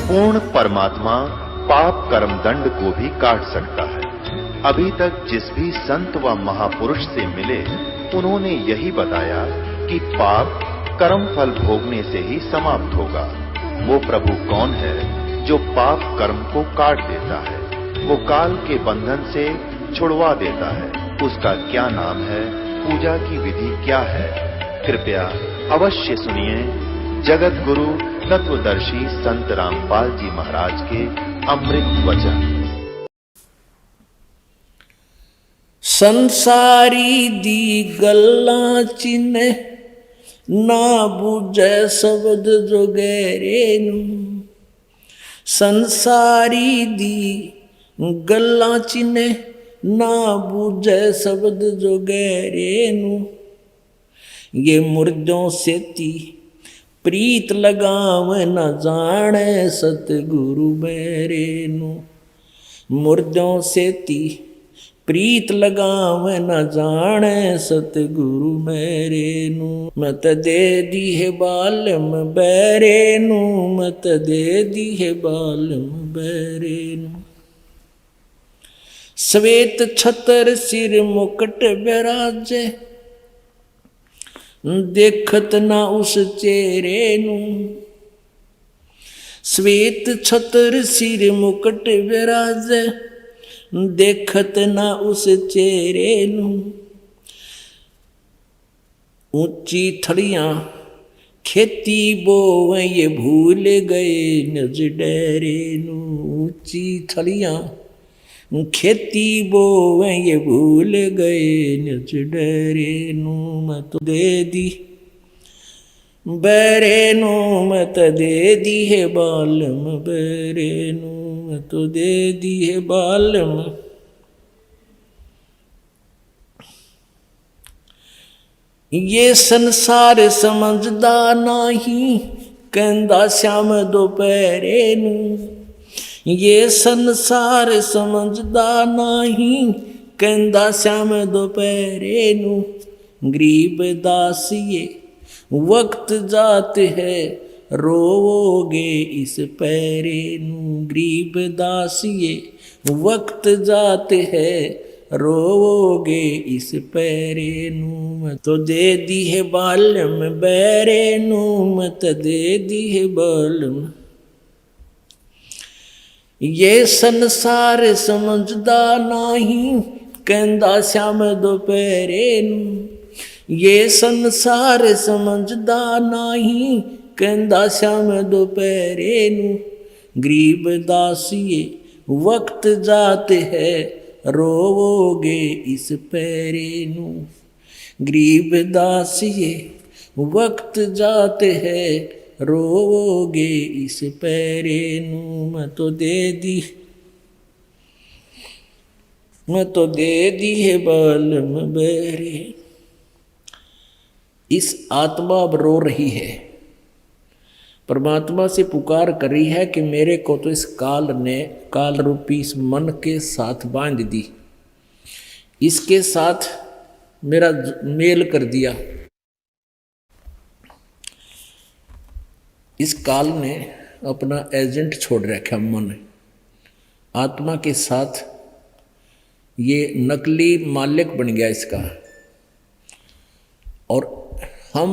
पूर्ण परमात्मा पाप कर्म दंड को भी काट सकता है। अभी तक जिस भी संत व महापुरुष से मिले, उन्होंने यही बताया कि पाप कर्म फल भोगने से ही समाप्त होगा। वो प्रभु कौन है जो पाप कर्म को काट देता है, वो काल के बंधन से छुड़वा देता है। उसका क्या नाम है, पूजा की विधि क्या है? कृपया अवश्य सुनिए जगत गुरु तत्वदर्शी संत रामपाल जी महाराज के अमृत वचन। संसारी दी गल्लां चिन्ह ना बूझे शब्द जो गहरे नू। संसारी दी गल्लां चिन्ह ना बूझे शब्द जो गहरे नू। ये मुर्दों से ती प्रीत लगाव न जाने सतगुरु मेरे नू। मुर्दों से ती प्रीत लगाव न जाने सतगुरु मेरे नू। मत दे दी है बालम बैरे नू, मत दे दी है बालम बैरे नू। श्वेत छतर सिर मुकुट बिराजे, देखत ना उस चेहरे नू। श्वेत छतर सिर मुकुट बिराजे, देखत ना उस चेहरे नू। ऊंची थड़ियां खेती बोवे ये भूल गए निज डेरे नू। ऊंची थड़ियां खेती बोवे ये भूल गए निज डेरे नू। मैं तो दे दी बैरे नू, मैं तो दे दी है बालम बैरे नू। मैं तो दे दी है बालम। ये संसार समझदा नाही कहंदा श्याम दोपहरे नू। ये संसार समझदा नाही कहंदा श्याम दोपहरे नू। गरीब दासिये वक्त जात है रोवोगे इस पैरे नू। गरीब दासिये वक्त जात है रोवोगे इस पैरे नू। मत तो दे दी है बालम बैरे नू, मत दे दी है बालम। ये संसार समझदा नाही कहंदा श्याम दोपहरे नू। ये संसार समझदा नाही कहंदा श्याम दोपहरे नू। गरीब दासिये वक्त जात है रोवोगे इस पैरे नू। गरीब दासिये वक्त जात है रोवोगे इस पैरे नू। मैं तो दे दी है बालम बैरे। इस आत्मा अब रो रही है, परमात्मा से पुकार कर रही है कि मेरे को तो इस काल ने काल रूपी इस मन के साथ बांध दी, इसके साथ मेरा मेल कर दिया। इस काल ने अपना एजेंट छोड़ रखा मन आत्मा के साथ, ये नकली मालिक बन गया इसका। और हम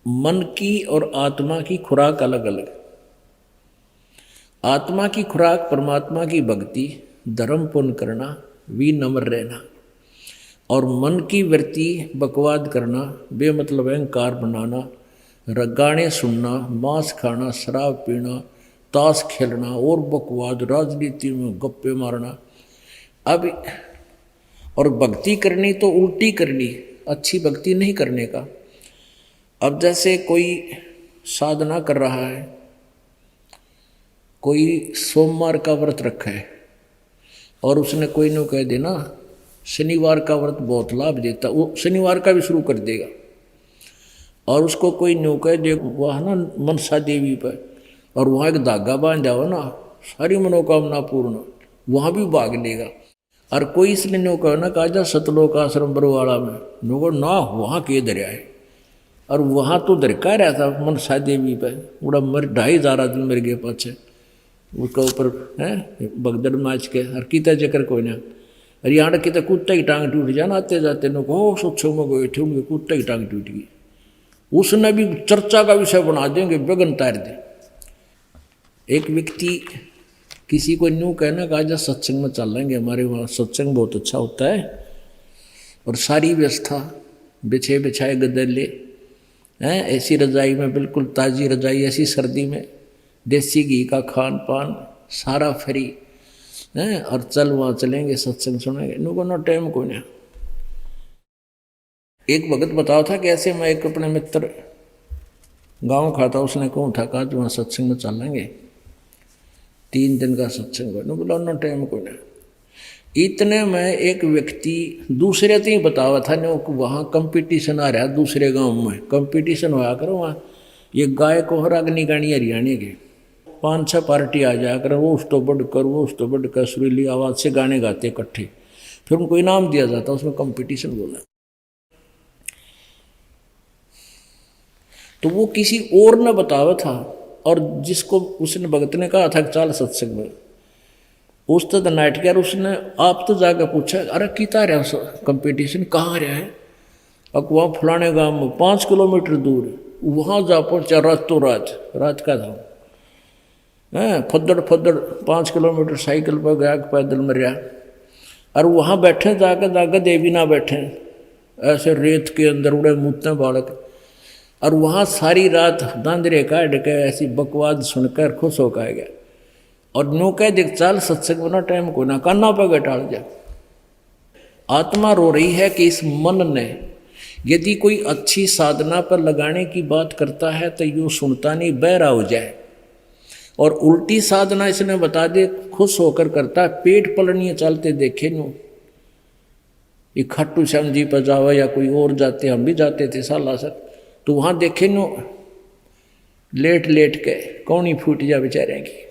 मन की और आत्मा की खुराक अलग अलग। आत्मा की खुराक परमात्मा की भक्ति, धर्म पुण्य करना, विनम्र रहना। और मन की वृत्ति बकवाद करना, बेमतलब अहंकार बनाना, गाने सुनना, मांस खाना, शराब पीना, ताश खेलना और बकवाद, राजनीति में गप्पे मारना। अब और भक्ति करनी तो उल्टी करनी, अच्छी भक्ति नहीं करने का। अब जैसे कोई साधना कर रहा है, कोई सोमवार का व्रत रखा है और उसने कोई न कह देना शनिवार का व्रत बहुत लाभ देता, वो शनिवार का भी शुरू कर देगा। और उसको कोई न्यू कह दे वह ना मनसा देवी पर, और वहाँ एक धागा बांध जाओ ना सारी मनोकामना पूर्ण, वहाँ भी भाग लेगा। और कोई इसने न्यू कहो ना काजा सतलोक आश्रम बरवाड़ा में, नो ना वहाँ के दरिया है, और वहाँ तो दरका रहा था मनसा देवी पर, बड़ा मर 2500 आदमी मर गए पाछे। उसके ऊपर है बगदड़ माच के हर कीता चक्कर कोई ना। अरे यहाँ की तो कुत्ता की टांग टूट जाना आते जाते नो को सत्संग में गए थे उनके कुत्ता की टांग टूट गई। उसने भी चर्चा का विषय बना देंगे बेगन तार दे। एक व्यक्ति किसी को न्यू कहना का आज सत्संग में चल लेंगे, हमारे वहाँ सत्संग बहुत अच्छा होता है और सारी व्यवस्था बिछे बिछाए गदले हैं, ऐसी रजाई में बिल्कुल ताज़ी रजाई, ऐसी सर्दी में देसी घी का खान पान सारा फ्री हैं, और चल वहाँ चलेंगे सत्संग सुनेंगे। नुको ना टाइम को ना। एक भगत बताओ था कि ऐसे मैं एक अपने मित्र गाँव खाता, उसने कहूँ था कहा वहाँ सत्संग में चलेंगे 3 दिन का सत्संग हो। बोला ना टाइम को ना। इतने में एक व्यक्ति दूसरे तो ही बतावा था नो वहाँ कंपटीशन आ रहा है, दूसरे गांव में कंपटीशन होया करो वहाँ, ये गाय को हर अग्निगाणी हरियाणा के 5-6 पार्टी आ जाया कर, वो उस तो बढ़कर वो उस तो बढ़कर सुरीली आवाज़ से गाने गाते इकट्ठे, फिर उनको इनाम दिया जाता, उसमें कंपटीशन बोला। तो वो किसी और ने बतावा था, और जिसको उसने भगत ने कहा था चल सत्संग में, उस तो नाइट केयर उसने आप तो जाकर पूछा अरे किता रहा कंपटीशन कहाँ रहा है। अब वहाँ फलाने गांव में 5 किलोमीटर दूर, वहाँ जा पहुँचा रातों रात का था फद्दड़ 5 किलोमीटर साइकिल पर गया पैदल मरिया। और वहाँ बैठे जाकर देवी ना बैठे ऐसे रेत के अंदर उड़े मुँहते बालक, और वहाँ सारी रात दांदरे काट के ऐसी बकवाद सुनकर खुश होकर गया। और नो कह देख चाल सत्संग बना टाइम को ना काना पर गटाल जा। आत्मा रो रही है कि इस मन ने यदि कोई अच्छी साधना पर लगाने की बात करता है तो यूँ सुनता नहीं बहरा हो जाए, और उल्टी साधना इसने बता दे खुश होकर करता है। पेट पलनिए चलते देखे नो, ये खट्टू श्याम जी पर जावा या कोई और जाते, हम भी जाते थे साला सर, तो वहाँ देखे नो लेट लेट के कौनी फूट जा बेचारे की।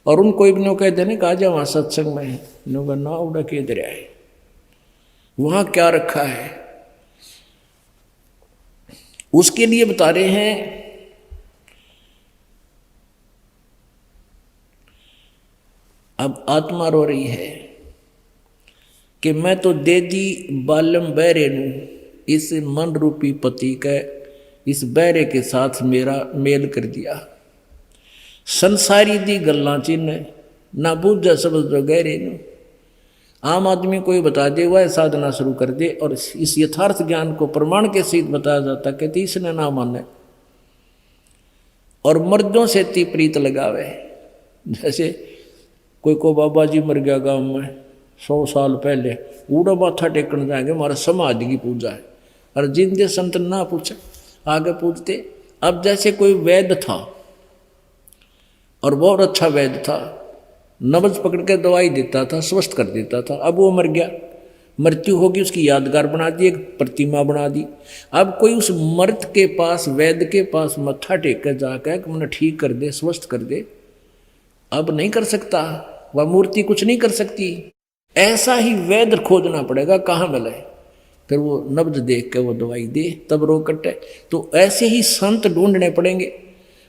और उनको भी नो कह देने का जा वहाँ सत्संग में नो का ना उड़ा के दरिया है, वहाँ क्या रखा है उसके लिए बता रहे हैं। अब आत्मा रो रही है कि मैं तो दे दी बालम बहरे नू, इस मन रूपी पति का इस बहरे के साथ मेरा मेल कर दिया। संसारी दी गल्लां चिन्ह ना बूझा समझ दो गहरे नू। आम आदमी कोई बता दे वह साधना शुरू कर दे, और इस यथार्थ ज्ञान को प्रमाण के सहित बताया जाता कि तीसने ना माने और मर्दों से ती प्रीत लगावे। जैसे कोई को बाबा जी मर गया गांव में 100 साल पहले, ऊड़ा माथा टेकन जाएंगे हमारा समाधि की पूजा है, और जिंदे संत ना पूछे आगे पूछते। अब जैसे कोई वैद्य था और बहुत अच्छा वैद्य था, नब्ज पकड़ के दवाई देता था, स्वस्थ कर देता था। अब वो मर गया, मृत्यु होगी, उसकी यादगार बना दी, एक प्रतिमा बना दी। अब कोई उस मर्द के पास वैद्य के पास मत्था टेक कर जाकर कि मैंने ठीक कर दे स्वस्थ कर दे, अब नहीं कर सकता, वह मूर्ति कुछ नहीं कर सकती। ऐसा ही वैद्य खोजना पड़ेगा कहाँ मिले, फिर वो नब्ज देख के वो दवाई दे तब रोग कटे। तो ऐसे ही संत ढूंढने पड़ेंगे,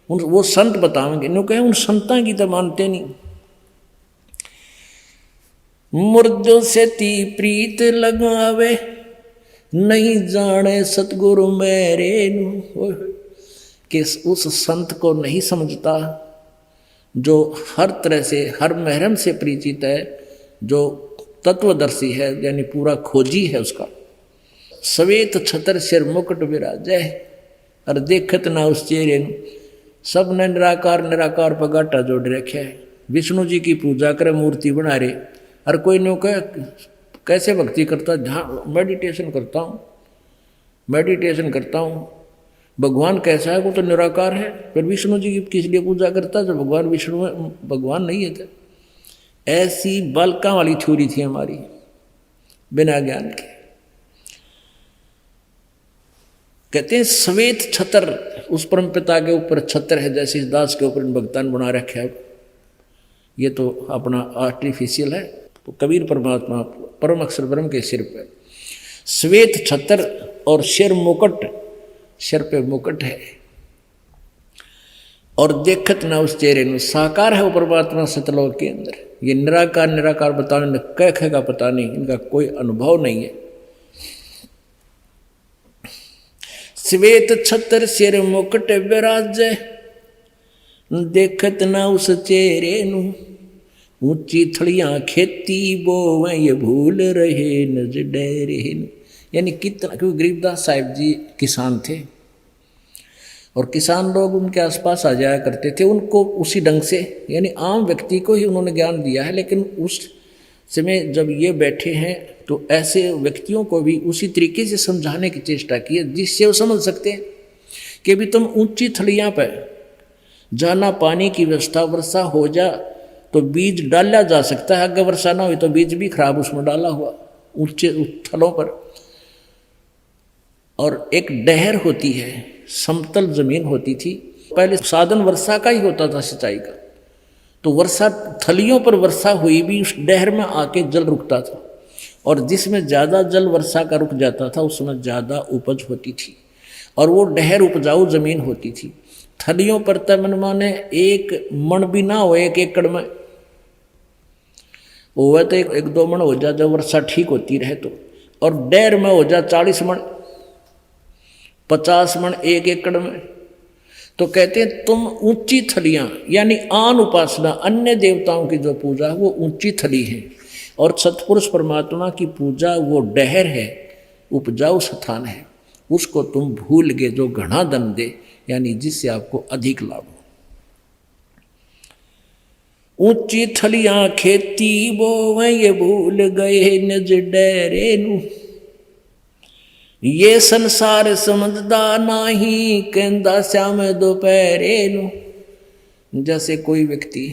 वो संत बताएंगे। नो कहे उन संतां की तो मानते नहीं। मुर्दों से ती प्रीत लगावे नहीं जाने सतगुरु मेरे नु, कि उस संत को नहीं समझता जो हर तरह से हर महरम से परिचित है, जो तत्वदर्शी है यानी पूरा खोजी है उसका। सवेत छतर सिर मुकुट विराजय और देखत ना उस चेहरे, सब ने निराकार निराकार पर गाटा जोड़ रखे है। विष्णु जी की पूजा करे मूर्ति बना रहे, और कोई नो कह कैसे भक्ति करता, ध्यान मेडिटेशन करता हूँ। भगवान कैसा है, वो तो निराकार है, फिर विष्णु जी की किस लिए पूजा करता जो भगवान विष्णु भगवान नहीं है। तो ऐसी बालका वाली छुरी थी हमारी बिना ज्ञान के। कहते हैं श्वेत छतर, उस परम पिता के ऊपर छतर है, जैसे इस दास के ऊपर भगतान बना रखा है। ये तो अपना आर्टिफिशियल है, तो कबीर परमात्मा परम अक्षर ब्रह्म के सिर पे श्वेत छतर और सिर मुकुट, सिर पे मुकुट है। और देखत ना उस चेहरे में। साकार है वो परमात्मा सतलोक के अंदर। ये निराकार निराकार बताने कह का पता नहीं, इनका कोई अनुभव नहीं है। श्वेत छत्र सिर मुकुट विराजे, देखत ना उस चेहरे नु। ऊंची थड़ियां खेती बोवे ये भूल रहे नज डेरे। यानी कितना, क्योंकि गरीबदास साहिब जी किसान थे और किसान लोग उनके आसपास आ जाया करते थे, उनको उसी ढंग से, यानी आम व्यक्ति को ही उन्होंने ज्ञान दिया है। लेकिन उस समय जब ये बैठे हैं तो ऐसे व्यक्तियों को भी उसी तरीके से समझाने की चेष्टा की है जिससे वो समझ सकते हैं कि भी तुम ऊंची थड़ियाँ पर जाना, पानी की व्यवस्था, वर्षा हो जा तो बीज डाला जा सकता है, अगर वर्षा ना हुई तो बीज भी खराब उसमें डाला हुआ ऊंचे थलों पर। और एक डहर होती है, समतल जमीन होती थी। पहले साधन वर्षा का ही होता था, सिंचाई का। तो वर्षा थलियों पर वर्षा हुई भी उस डहर में आके जल रुकता था, और जिसमें ज़्यादा जल वर्षा का रुक जाता था उसमें ज़्यादा उपज होती थी, और वो डहर उपजाऊ जमीन होती थी। थलियों पर तमन माने एक मण भी ना हो एक एकड़ में, वो तो एक दो मण हो जा जब वर्षा ठीक होती रहे तो, और डहर में हो जा 40 मण 50 मण एक एकड़ में। तो कहते हैं तुम ऊंची थलियां, यानी आन उपासना, अन्य देवताओं की जो पूजा वो ऊंची थली है, और सतपुरुष परमात्मा की पूजा वो डहर है, उपजाऊ स्थान है। उसको तुम भूल गए जो घना दन दे, यानी जिससे आपको अधिक लाभ हो। ऊंची थलियां खेती बोवे ये भूल गए निज डेरे नु। ये संसार समझदा नाही कहंदा श्याम दोपहरे नु। जैसे कोई व्यक्ति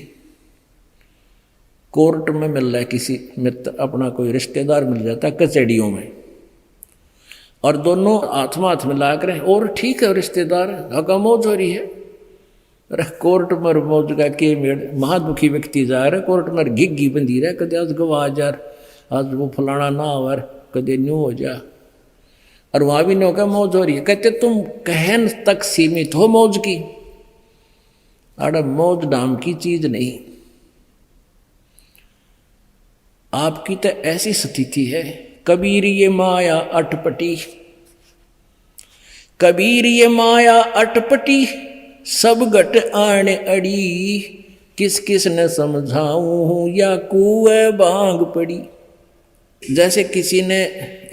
कोर्ट में मिल रहा है, किसी मित्र अपना कोई रिश्तेदार मिल जाता है कचहरियों में, और दोनों हाथ में हाथ मिला कर, और ठीक है रिश्तेदार, हका मौज हो रही है। अरे कोर्ट में मौज का के मेड़, महादुखी व्यक्ति जा रहे कोर्ट में, घिग्गी बंधी रहे, कदे आज गवा जार, आज वो फलाना ना हो, कदे न्यू हो जा, और वहां भी नो का मौज हो रही है। कहते तुम कहन तक सीमित हो मौज की, अरे मौज नाम की चीज नहीं। आपकी तो ऐसी स्थिति है, कबीर ये माया अटपटी, कबीर ये माया अटपटी, सब घट आण अड़ी, किस किस न समझाऊं या कुएं भांग पड़ी। जैसे किसी ने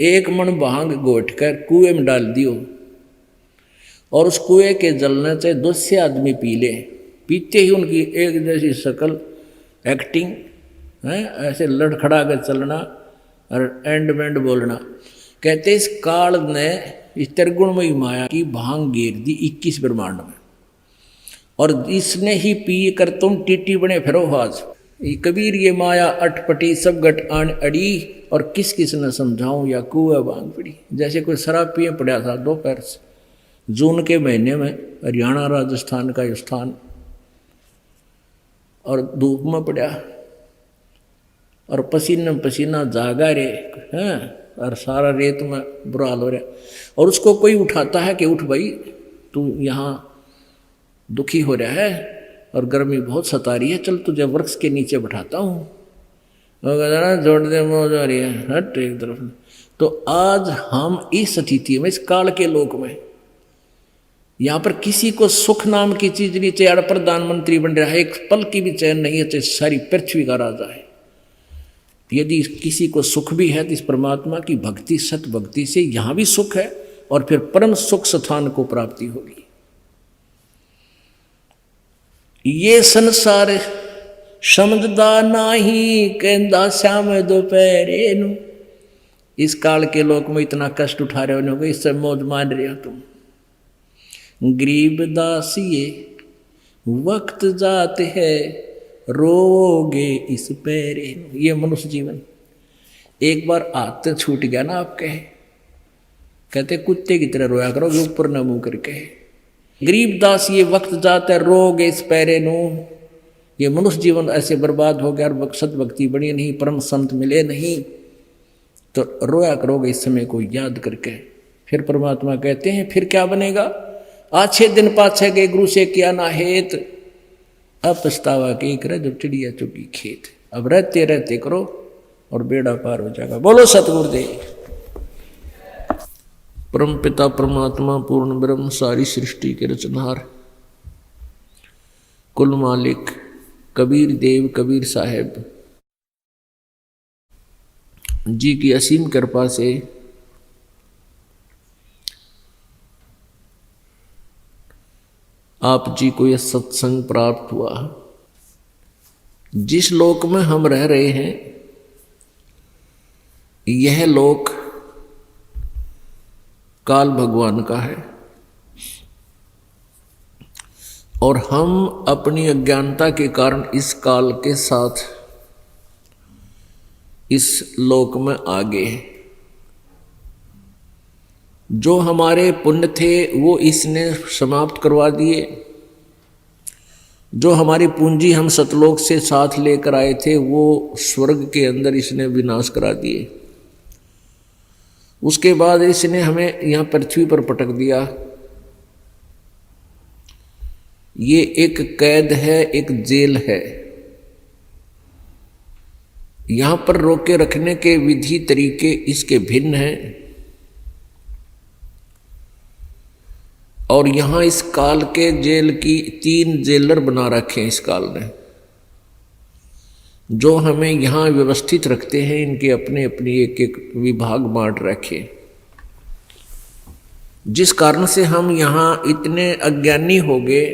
एक मण भांग घोट कर कुएं में डाल दियो, और उस कुएं के जलने से 200 आदमी पी ले, पीते ही उनकी एक जैसी शकल, एक्टिंग है, ऐसे लड़खड़ा कर चलना और एंड बैंड बोलना। कहते इस काल ने इस त्रिगुणमयी माया की भांग घेर दी 21 ब्रह्मांड में, और इसने ही पी कर तुम टीटी बने फिरो आज। कबीर ये माया अटपटी, सब घट आन अड़ी, और किस किस न समझाऊं या कुएं भांग पड़ी। जैसे कोई शराब पिए पड़ा था दोपहर से, जून के महीने में हरियाणा राजस्थान का स्थान, और धूप में पड़ा और पसीना पसीना जागा रे हैं, और सारा रेत में बुरा हाल हो रहा, और उसको कोई उठाता है कि उठ भाई तू यहाँ दुखी हो रहा है और गर्मी बहुत सता रही है, चल तुझे वृक्ष के नीचे बैठाता हूँ। जोड़ दे मौज आ रही है, हट एक तरफ। तो आज हम इस स्थिति में, इस काल के लोक में, यहाँ पर किसी को सुख नाम की चीज नहीं चाहिए। प्रधानमंत्री बन रहा है, एक पल की भी चैन नहीं है, चाहे सारी पृथ्वी का राजा है। यदि किसी को सुख भी है तो इस परमात्मा की भक्ति, सत भक्ति से यहाँ भी सुख है, और फिर परम सुख स्थान को प्राप्ति होगी। ये संसार समझदा नाही कहंदा श्याम दोपहरे नु। इस काल के लोक में इतना कष्ट उठा रहे हो, इससे मौज मान रहे हो तुम। गरीब दासिये वक्त जाते है रोगे इस पैरे। ये मनुष्य जीवन एक बार हाथ छूट गया ना आपके, कहते कुत्ते की तरह रोया करोगे ऊपर न मुंह करके। गरीबदास ये वक्त जाता है रोगे इस पैरे नु। ये मनुष्य जीवन ऐसे बर्बाद हो गया, और सतभक्ति बनी नहीं, परम संत मिले नहीं, तो रोया करोगे इस समय को याद करके। फिर परमात्मा कहते हैं फिर क्या बनेगा, आछे दिन पाछे गए गुरु से किया ना हेत, अब पछतावा के करे जब चिड़िया चुगी खेत। अब रहते रहते करो और बेड़ा पार हो जाएगा। बोलो सतगुरुदेव। परम पिता परमात्मा पूर्ण ब्रह्म सारी सृष्टि के रचनहार कुल मालिक कबीर देव कबीर साहेब जी की असीम कृपा से आप जी को यह सत्संग प्राप्त हुआ। जिस लोक में हम रह रहे हैं यह लोक काल भगवान का है और हम अपनी अज्ञानता के कारण इस काल के साथ इस लोक में आ गए। जो हमारे पुण्य थे वो इसने समाप्त करवा दिए, जो हमारी पूंजी हम सतलोक से साथ लेकर आए थे वो स्वर्ग के अंदर इसने विनाश करा दिए। उसके बाद इसने हमें यहाँ पृथ्वी पर पटक दिया। ये एक कैद है, एक जेल है। यहाँ पर रोके रखने के विधि तरीके इसके भिन्न हैं और यहाँ इस काल के जेल की 3 जेलर बना रखे हैं इस काल ने, जो हमें यहाँ व्यवस्थित रखते हैं। इनके अपने अपनी एक एक विभाग बांट रखे, जिस कारण से हम यहाँ इतने अज्ञानी हो गए,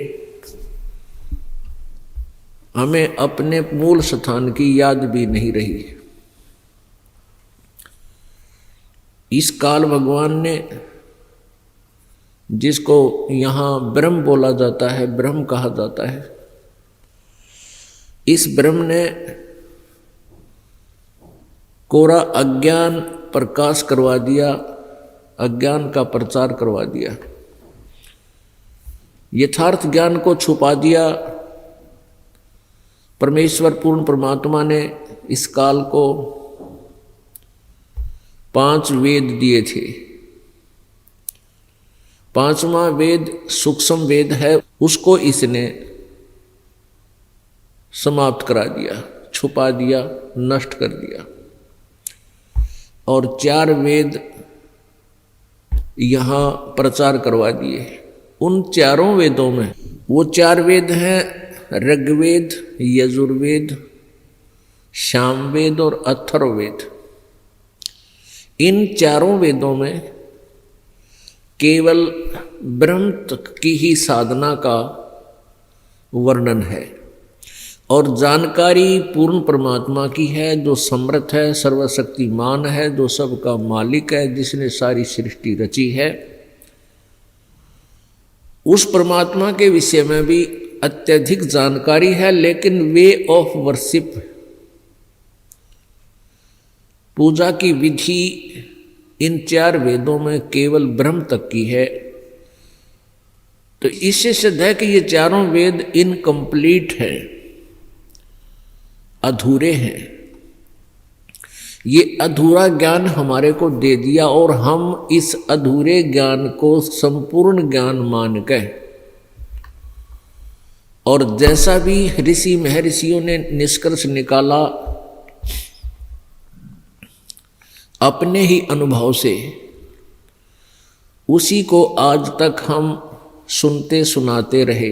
हमें अपने मूल स्थान की याद भी नहीं रही। इस काल भगवान ने, जिसको यहाँ ब्रह्म बोला जाता है, ब्रह्म कहा जाता है, इस ब्रह्म ने कोरा अज्ञान प्रकाश करवा दिया, अज्ञान का प्रचार करवा दिया, यथार्थ ज्ञान को छुपा दिया। परमेश्वर पूर्ण परमात्मा ने इस काल को 5 वेद दिए थे। 5वां वेद सूक्ष्म वेद है, उसको इसने समाप्त करा दिया, छुपा दिया, नष्ट कर दिया। और 4 वेद यहाँ प्रचार करवा दिए। उन 4 वेदों में वो 4 वेद हैं ऋग्वेद, यजुर्वेद, सामवेद और अथर्ववेद। इन 4 वेदों में केवल ब्रह्म की ही साधना का वर्णन है और जानकारी पूर्ण परमात्मा की है, जो समर्थ है, सर्वशक्तिमान है, जो सबका मालिक है, जिसने सारी सृष्टि रची है। उस परमात्मा के विषय में भी अत्यधिक जानकारी है, लेकिन वे ऑफ वर्शिप, पूजा की विधि इन 4 वेदों में केवल ब्रह्म तक की है। तो इससे सिद्ध है कि ये 4 वेद इनकम्प्लीट हैं, अधूरे हैं। ये अधूरा ज्ञान हमारे को दे दिया और हम इस अधूरे ज्ञान को संपूर्ण ज्ञान मान के, और जैसा भी ऋषि महर्षियों ने निष्कर्ष निकाला अपने ही अनुभव से, उसी को आज तक हम सुनते सुनाते रहे।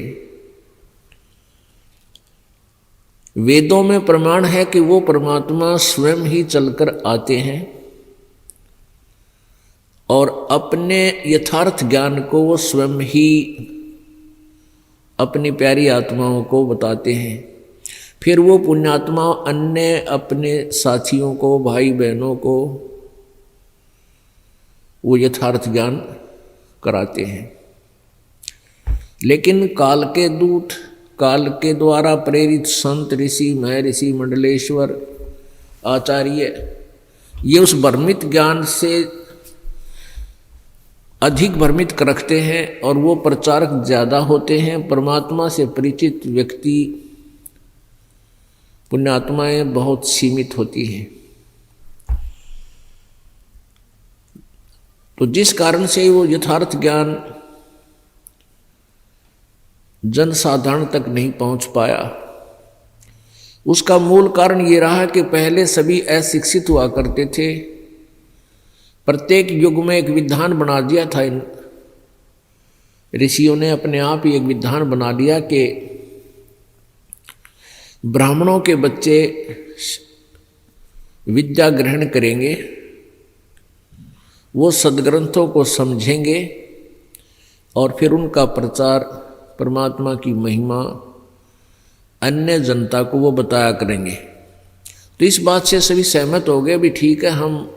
वेदों में प्रमाण है कि वो परमात्मा स्वयं ही चलकर आते हैं और अपने यथार्थ ज्ञान को वो स्वयं ही अपनी प्यारी आत्माओं को बताते हैं। फिर वो पुण्यात्मा अन्य अपने साथियों को, भाई बहनों को वो यथार्थ ज्ञान कराते हैं। लेकिन काल के दूत, काल के द्वारा प्रेरित संत, ऋषि, महर्षि, मंडलेश्वर, आचार्य, ये उस भ्रमित ज्ञान से अधिक भ्रमित रखते हैं और वो प्रचारक ज़्यादा होते हैं। परमात्मा से परिचित व्यक्ति, पुण्यात्माएं बहुत सीमित होती हैं। तो जिस कारण से वो यथार्थ ज्ञान जनसाधारण तक नहीं पहुंच पाया। उसका मूल कारण ये रहा कि पहले सभी अशिक्षित हुआ करते थे। प्रत्येक युग में एक विधान बना दिया था इन ऋषियों ने, अपने आप ही एक विधान बना लिया कि ब्राह्मणों के बच्चे विद्या ग्रहण करेंगे, वो सद्ग्रंथों को समझेंगे और फिर उनका प्रचार, परमात्मा की महिमा अन्य जनता को वो बताया करेंगे। तो इस बात से सभी सहमत हो गए, भी ठीक है, हम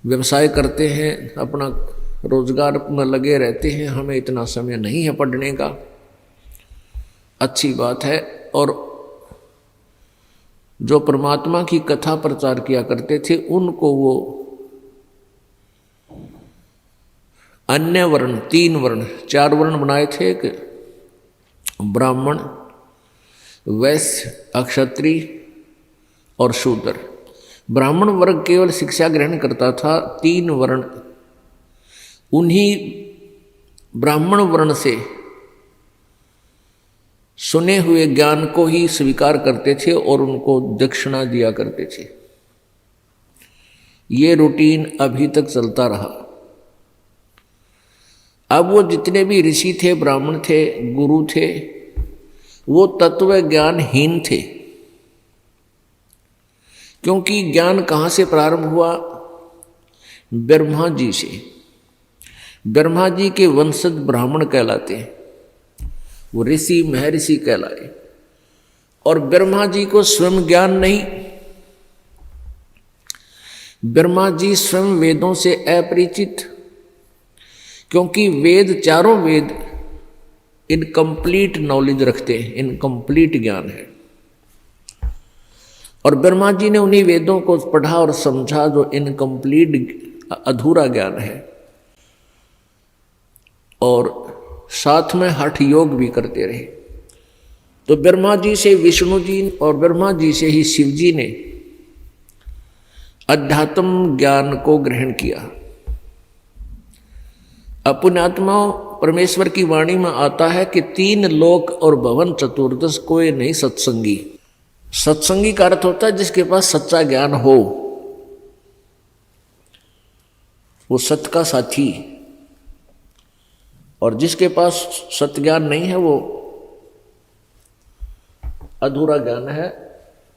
व्यवसाय करते हैं, अपना रोजगार में लगे रहते हैं, हमें इतना समय नहीं है पढ़ने का, अच्छी बात है। और जो परमात्मा की कथा प्रचार किया करते थे उनको वो अन्य वर्ण, 3 वर्ण, 4 वर्ण बनाए थे कि ब्राह्मण, वैश्य, अक्षत्रिय और शूद्र। ब्राह्मण वर्ग केवल शिक्षा ग्रहण करता था, 3 वर्ण उन्हीं ब्राह्मण वर्ण से सुने हुए ज्ञान को ही स्वीकार करते थे और उनको दक्षिणा दिया करते थे। ये रूटीन अभी तक चलता रहा। अब वो जितने भी ऋषि थे, ब्राह्मण थे, गुरु थे, वो तत्व ज्ञानहीन थे। क्योंकि ज्ञान कहाँ से प्रारंभ हुआ? ब्रह्मा जी से। ब्रह्मा जी के वंशज ब्राह्मण कहलाते हैं, वो ऋषि महर्षि कहलाए। और ब्रह्मा जी को स्वयं ज्ञान नहीं, ब्रह्मा जी स्वयं वेदों से अपरिचित, क्योंकि वेद, चारों वेद इनकम्प्लीट नॉलेज रखते हैं, इनकम्प्लीट ज्ञान है। और ब्रह्मा जी ने उन्हीं वेदों को पढ़ा और समझा जो इनकम्प्लीट, अधूरा ज्ञान है। और साथ में हठ योग भी करते रहे। तो ब्रह्मा जी से विष्णु जी और ब्रह्मा जी से ही शिव जी ने अध्यात्म ज्ञान को ग्रहण किया। पुण्यात्मा परमेश्वर की वाणी में आता है कि 3 लोक और भवन चतुर्दश कोई नहीं सत्संगी। सत्संगी का अर्थ होता है जिसके पास सच्चा ज्ञान हो, वो सत्य का साथी। और जिसके पास सत्य ज्ञान नहीं है, वो अधूरा ज्ञान है,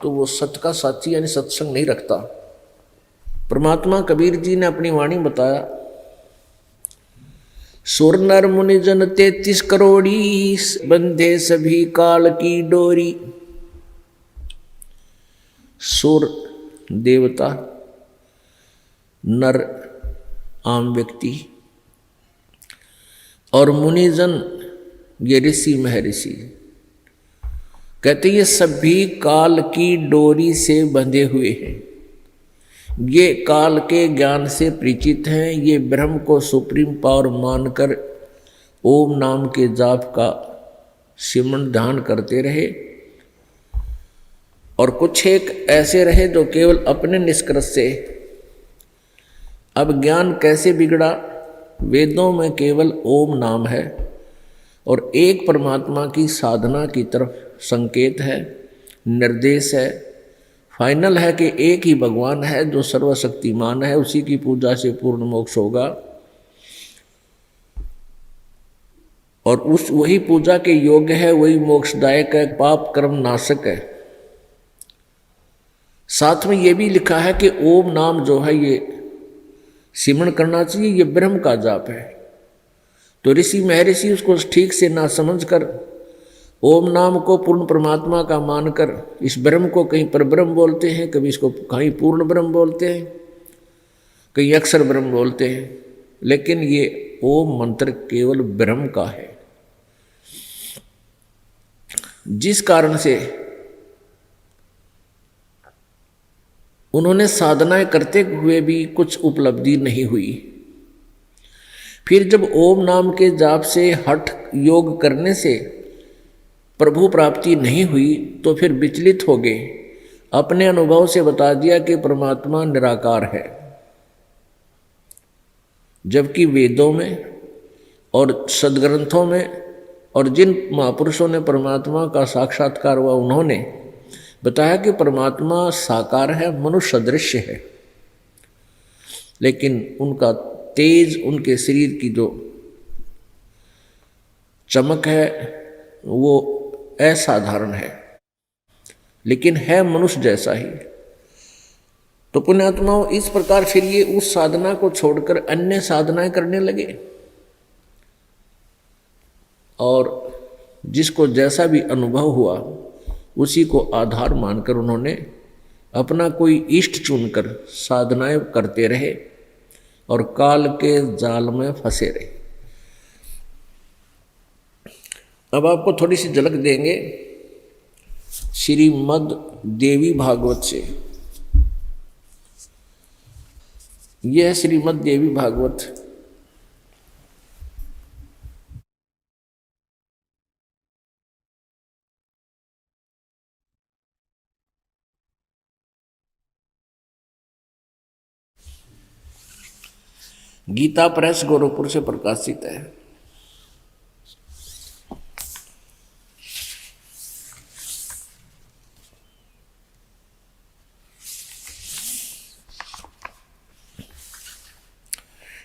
तो वो सत्य का साथी यानी सत्संग नहीं रखता। परमात्मा कबीर जी ने अपनी वाणी बताया, सुर नर मुनि जन 33 करोड़ी, बंधे सभी काल की डोरी। सुर देवता, नर आम व्यक्ति, और मुनिजन ये ऋषि महर्षि, कहते ये सभी काल की डोरी से बंधे हुए हैं। ये काल के ज्ञान से परिचित हैं। ये ब्रह्म को सुप्रीम पावर मानकर ओम नाम के जाप का सिमरण ध्यान करते रहे। और कुछ एक ऐसे रहे जो केवल अपने निष्कर्ष से, अब ज्ञान कैसे बिगड़ा? वेदों में केवल ओम नाम है और एक परमात्मा की साधना की तरफ संकेत है, निर्देश है। फाइनल है कि एक ही भगवान है जो सर्वशक्तिमान है, उसी की पूजा से पूर्ण मोक्ष होगा। और उस वही पूजा के योग्य है, वही मोक्षदायक है, पाप कर्म नाशक है। साथ में ये भी लिखा है कि ओम नाम जो है ये सिमरण करना चाहिए, ये ब्रह्म का जाप है। तो ऋषि महर्षि उसको ठीक से ना समझकर ओम नाम को पूर्ण परमात्मा का मानकर इस ब्रह्म को कहीं परब्रह्म बोलते हैं, कभी इसको कहीं पूर्ण ब्रह्म बोलते हैं, कहीं अक्षर ब्रह्म बोलते हैं। लेकिन ये ओम मंत्र केवल ब्रह्म का है, जिस कारण से उन्होंने साधनाएं करते हुए भी कुछ उपलब्धि नहीं हुई। फिर जब ओम नाम के जाप से हठ योग करने से प्रभु प्राप्ति नहीं हुई तो फिर विचलित हो गए, अपने अनुभव से बता दिया कि परमात्मा निराकार है। जबकि वेदों में और सदग्रंथों में और जिन महापुरुषों ने परमात्मा का साक्षात्कार हुआ उन्होंने बताया कि परमात्मा साकार है, मनुष्य सदृश्य है, लेकिन उनका तेज, उनके शरीर की जो चमक है वो असाधारण है, लेकिन है मनुष्य जैसा ही। तो पुण्यात्माओं, इस प्रकार फिर ये उस साधना को छोड़कर अन्य साधनाएं करने लगे और जिसको जैसा भी अनुभव हुआ उसी को आधार मानकर उन्होंने अपना कोई इष्ट चुनकर साधनाएं करते रहे और काल के जाल में फंसे रहे। अब आपको थोड़ी सी झलक देंगे श्रीमद् देवी भागवत से। यह है श्रीमद् देवी भागवत। गीता प्रेस गोरखपुर से प्रकाशित है।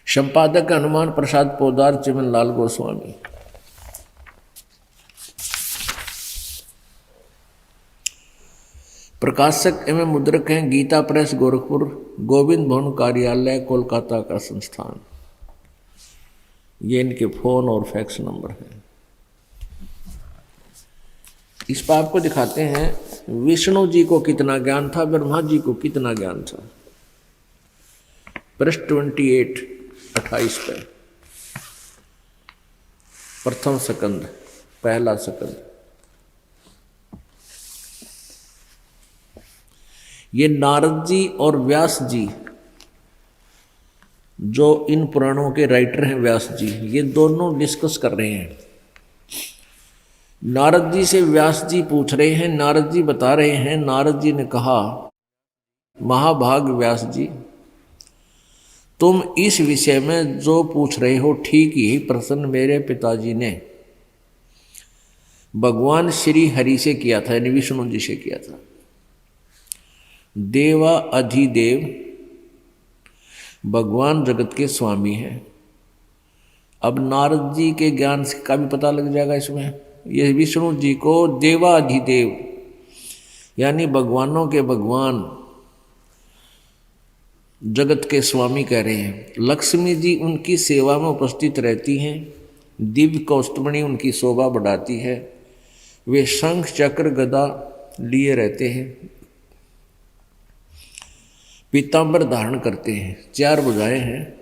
संपादक हनुमान प्रसाद पोदार, चिमन लाल गोस्वामी। प्रकाशक एवं मुद्रक हैं गीता प्रेस गोरखपुर, गोविंद भवन कार्यालय, कोलकाता का संस्थान। ये इनके फोन और फैक्स नंबर हैं। इस पर आपको दिखाते हैं विष्णु जी को कितना ज्ञान था, ब्रह्मा जी को कितना ज्ञान था। पृष्ठ 28 पे प्रथम स्कंद, पहला स्कंद। ये नारद जी और व्यास जी, जो इन पुराणों के राइटर हैं व्यास जी, ये दोनों डिस्कस कर रहे हैं। नारद जी से व्यास जी पूछ रहे हैं, नारद जी बता रहे हैं। नारद जी ने कहा, महाभाग व्यास जी, तुम इस विषय में जो पूछ रहे हो ठीक ही प्रश्न मेरे पिताजी ने भगवान श्री हरि से किया था, यानी विष्णु जी से किया था। देवा अधिदेव भगवान जगत के स्वामी हैं। अब नारद जी के ज्ञान का भी पता लग जाएगा इसमें। ये विष्णु जी को देवा अधिदेव यानी भगवानों के भगवान, जगत के स्वामी कह रहे हैं। लक्ष्मी जी उनकी सेवा में उपस्थित रहती हैं। दिव्य कौस्तुभमणि उनकी शोभा बढ़ाती है। वे शंख चक्र गदा लिए रहते हैं, पीतांबर धारण करते हैं, 4 भुजाएं हैं,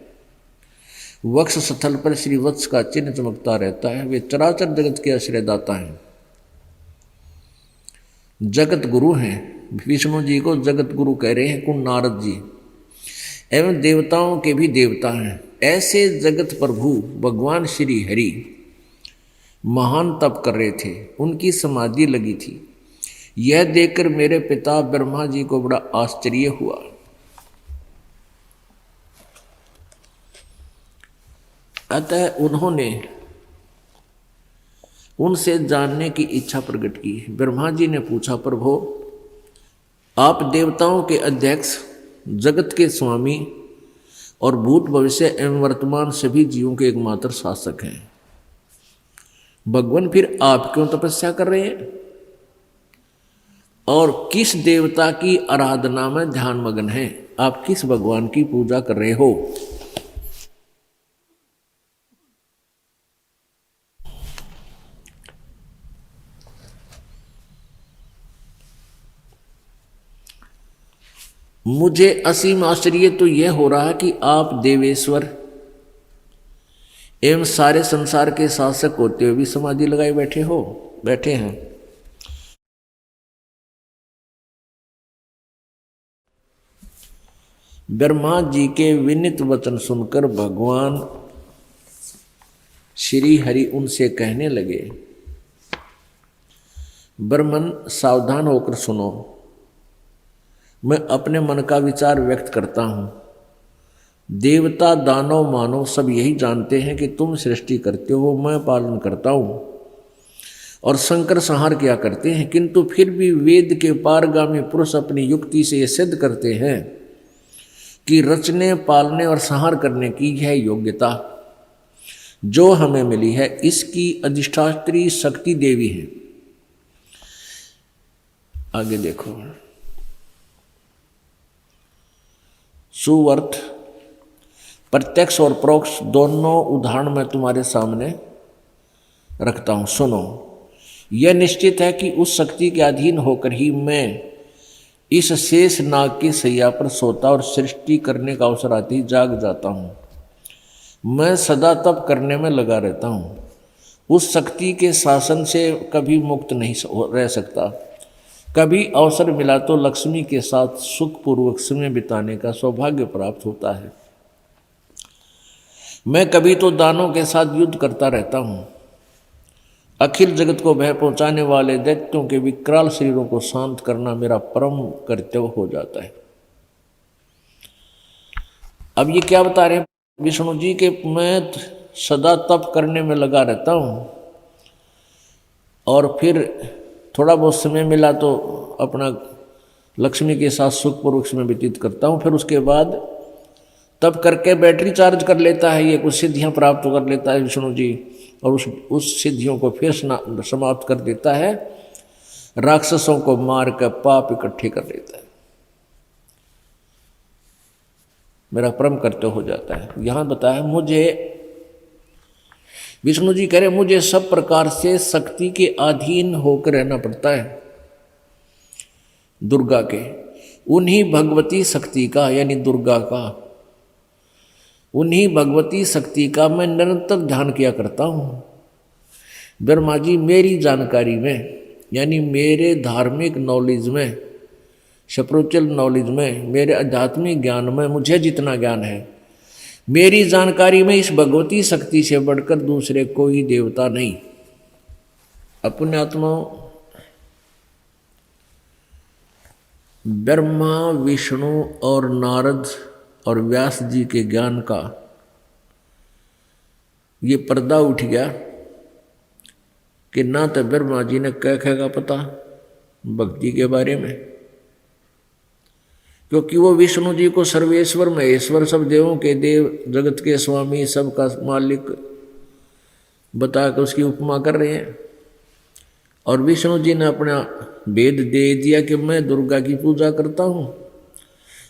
वक्ष स्थल पर श्री वत्स का चिन्ह चमकता रहता है। वे चराचर जगत के आश्रयदाता हैं, जगत गुरु हैं। विष्णु जी को जगत गुरु कह रहे हैं कुण नारद जी, एवं देवताओं के भी देवता हैं। ऐसे जगत प्रभु भगवान श्री हरि महान तप कर रहे थे, उनकी समाधि लगी थी। यह देखकर मेरे पिता ब्रह्मा जी को बड़ा आश्चर्य हुआ। अतः उन्होंने उनसे जानने की इच्छा प्रकट की। ब्रह्मा जी ने पूछा, प्रभु आप देवताओं के अध्यक्ष, जगत के स्वामी और भूत भविष्य एवं वर्तमान सभी जीवों के एकमात्र शासक हैं। भगवान फिर आप क्यों तपस्या कर रहे हैं और किस देवता की आराधना में ध्यान मग्न हैं? आप किस भगवान की पूजा कर रहे हो? मुझे असीम आश्चर्य तो यह हो रहा है कि आप देवेश्वर एवं सारे संसार के शासक होते हुए भी समाधि लगाए बैठे हैं। ब्रह्मा जी के विनीत वचन सुनकर भगवान श्री हरि उनसे कहने लगे, ब्रह्मन सावधान होकर सुनो, मैं अपने मन का विचार व्यक्त करता हूँ। देवता दानव मानव सब यही जानते हैं कि तुम सृष्टि करते हो, मैं पालन करता हूँ। और शंकर संहार किया करते हैं, किंतु फिर भी वेद के पारगामी पुरुष अपनी युक्ति से यह सिद्ध करते हैं कि रचने, पालने और संहार करने की यह योग्यता जो हमें मिली है, इसकी अधिष्ठात्री शक्ति देवी है। आगे देखो, सुवर्थ प्रत्यक्ष और परोक्ष दोनों उदाहरण मैं तुम्हारे सामने रखता हूं, सुनो। यह निश्चित है कि उस शक्ति के अधीन होकर ही मैं इस शेष नाग की सैया पर सोता और सृष्टि करने का अवसर आते ही जाग जाता हूँ। मैं सदा तप करने में लगा रहता हूँ। उस शक्ति के शासन से कभी मुक्त नहीं रह सकता। कभी अवसर मिला तो लक्ष्मी के साथ सुखपूर्वक समय बिताने का सौभाग्य प्राप्त होता है। मैं कभी तो दानों के साथ युद्ध करता रहता हूँ। अखिल जगत को भय पहुंचाने वाले दैत्यों के विकराल शरीरों को शांत करना मेरा परम कर्तव्य हो जाता है। अब ये क्या बता रहे हैं विष्णु जी के, मैं सदा तप करने में लगा रहता हूँ और फिर थोड़ा बहुत समय मिला तो अपना लक्ष्मी के साथ सुखपूर्वक समय व्यतीत करता हूँ। फिर उसके बाद तब करके बैटरी चार्ज कर लेता है, ये कुछ सिद्धियां प्राप्त कर लेता है विष्णु जी, और उस सिद्धियों को फिर समाप्त कर देता है, राक्षसों को मार कर पाप इकट्ठे कर लेता है। मेरा परम कर्तव्य हो जाता है। यहां बताया मुझे, विष्णु जी कह रहे मुझे सब प्रकार से शक्ति के अधीन होकर रहना पड़ता है, दुर्गा के, उन्हीं भगवती शक्ति का, यानी दुर्गा का, उन्हीं भगवती शक्ति का मैं निरंतर ध्यान किया करता हूँ। ब्रह्मा जी मेरी जानकारी में, यानी मेरे धार्मिक नॉलेज में, स्पिरिचुअल नॉलेज में, मेरे आध्यात्मिक ज्ञान में, मुझे जितना ज्ञान है, मेरी जानकारी में इस भगवती शक्ति से बढ़कर दूसरे कोई देवता नहीं। अपने आत्माओं, ब्रह्मा, विष्णु और नारद और व्यास जी के ज्ञान का ये पर्दा उठ गया कि ना तो ब्रह्मा जी ने क्या कहेगा पता भक्ति के बारे में, क्योंकि वो विष्णु जी को सर्वेश्वर महेश्वर, सब देवों के देव, जगत के स्वामी, सबका मालिक बताकर उसकी उपमा कर रहे हैं। और विष्णु जी ने अपना वेद दे दिया कि मैं दुर्गा की पूजा करता हूँ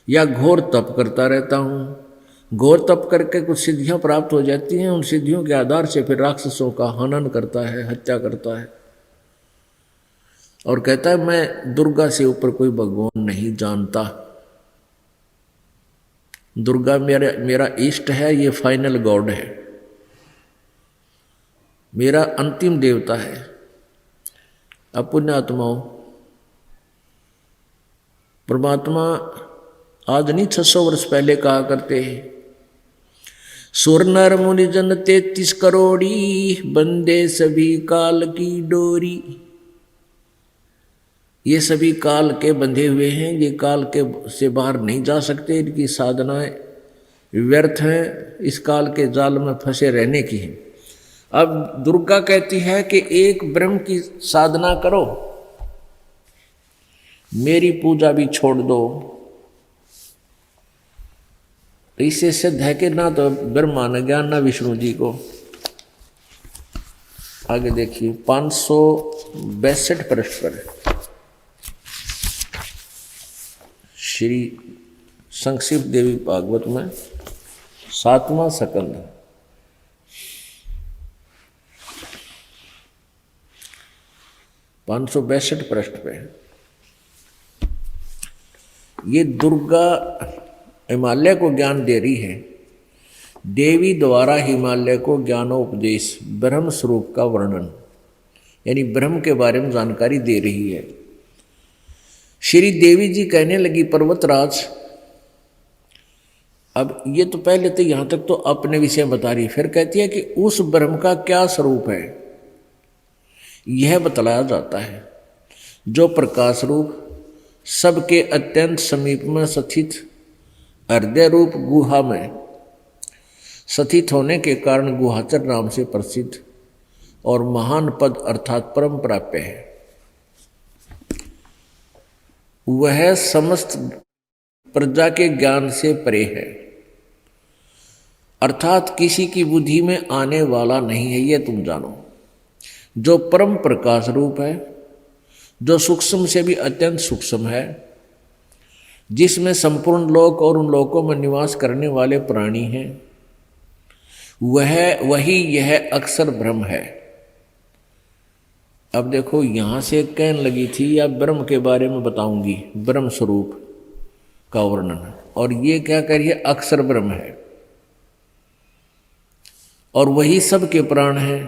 या घोर तप करता रहता हूँ। घोर तप करके कुछ सिद्धियाँ प्राप्त हो जाती हैं, उन सिद्धियों के आधार से फिर राक्षसों का हनन करता है, हत्या करता है, और कहता है मैं दुर्गा से ऊपर कोई भगवान नहीं जानता। दुर्गा मेरा इष्ट है, ये फाइनल गॉड है, मेरा अंतिम देवता है। अब पुण्यात्माओं, परमात्मा आज नहीं 600 वर्ष पहले कहा करते हैं, सुर नर मुनि जन 33 करोड़ी, बंदे सभी काल की डोरी। ये सभी काल के बंधे हुए हैं, ये काल के से बाहर नहीं जा सकते, इनकी साधनाएं व्यर्थ हैं, इस काल के जाल में फंसे रहने की है। अब दुर्गा कहती है कि एक ब्रह्म की साधना करो, मेरी पूजा भी छोड़ दो। इससे सिद्ध है कि ना तो ब्रह्मा ने ज्ञान, ना विष्णु जी को। आगे देखिए 562 पृष्ठ पर श्री संक्षिप्त देवी भागवत में 7वां स्कंद, पाँच सौ 62 पृष्ठ पे ये दुर्गा हिमालय को ज्ञान दे रही है। देवी द्वारा हिमालय को ज्ञानोपदेश, ब्रह्म स्वरूप का वर्णन, यानी ब्रह्म के बारे में जानकारी दे रही है। श्री देवी जी कहने लगी, पर्वतराज, अब ये तो पहले तो यहाँ तक तो अपने विषय बता रही, फिर कहती है कि उस ब्रह्म का क्या स्वरूप है यह बतलाया जाता है, जो प्रकाश रूप, सबके अत्यंत समीप में स्थित हृदय रूप गुहा में स्थित होने के कारण गुहाचर नाम से प्रसिद्ध, और महान पद अर्थात परम प्राप्य है। वह समस्त प्रजा के ज्ञान से परे है, अर्थात किसी की बुद्धि में आने वाला नहीं है, ये तुम जानो। जो परम प्रकाश रूप है, जो सूक्ष्म से भी अत्यंत सूक्ष्म है, जिसमें संपूर्ण लोक और उन लोकों में निवास करने वाले प्राणी हैं, वही यह अक्षर ब्रह्म है। अब देखो यहां से कहने लगी थी या ब्रह्म के बारे में बताऊंगी, ब्रह्म स्वरूप का वर्णन, और ये क्या कह रही है, अक्षर ब्रह्म है और वही सबके प्राण है,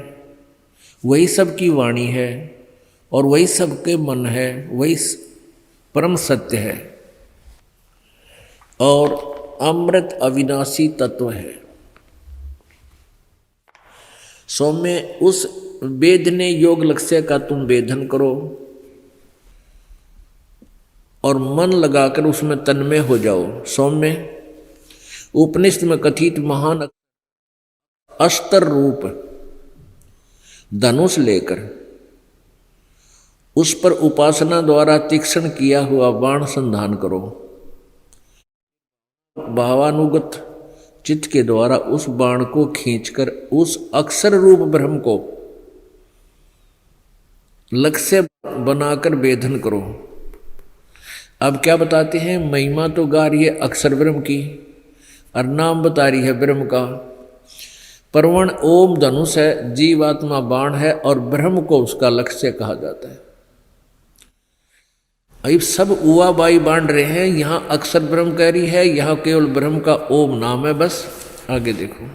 वही सबकी वाणी है और वही सबके मन है, वही परम सत्य है और अमृत अविनाशी तत्व है। सौम्य उस वेदने योग लक्ष्य का तुम वेदन करो और मन लगाकर उसमें तन्मय हो जाओ। सौम्य उपनिषद में कथित महान अस्त्र रूप धनुष लेकर उस पर उपासना द्वारा तीक्ष्ण किया हुआ बाण संधान करो। भावानुगत चित्त के द्वारा उस बाण को खींचकर उस अक्षर रूप ब्रह्म को लक्ष्य बनाकर वेधन करो। अब क्या बताते हैं, महिमा तो गा रही है अक्षर ब्रह्म की और नाम बता रही है ब्रह्म का। परवण ओम धनुष है, जीवात्मा बाण है और ब्रह्म को उसका लक्ष्य कहा जाता है। अब सब उवा बाई बांट रहे हैं, यहां अक्षर ब्रह्म कह रही है, यहां केवल ब्रह्म का ओम नाम है। बस आगे देखो,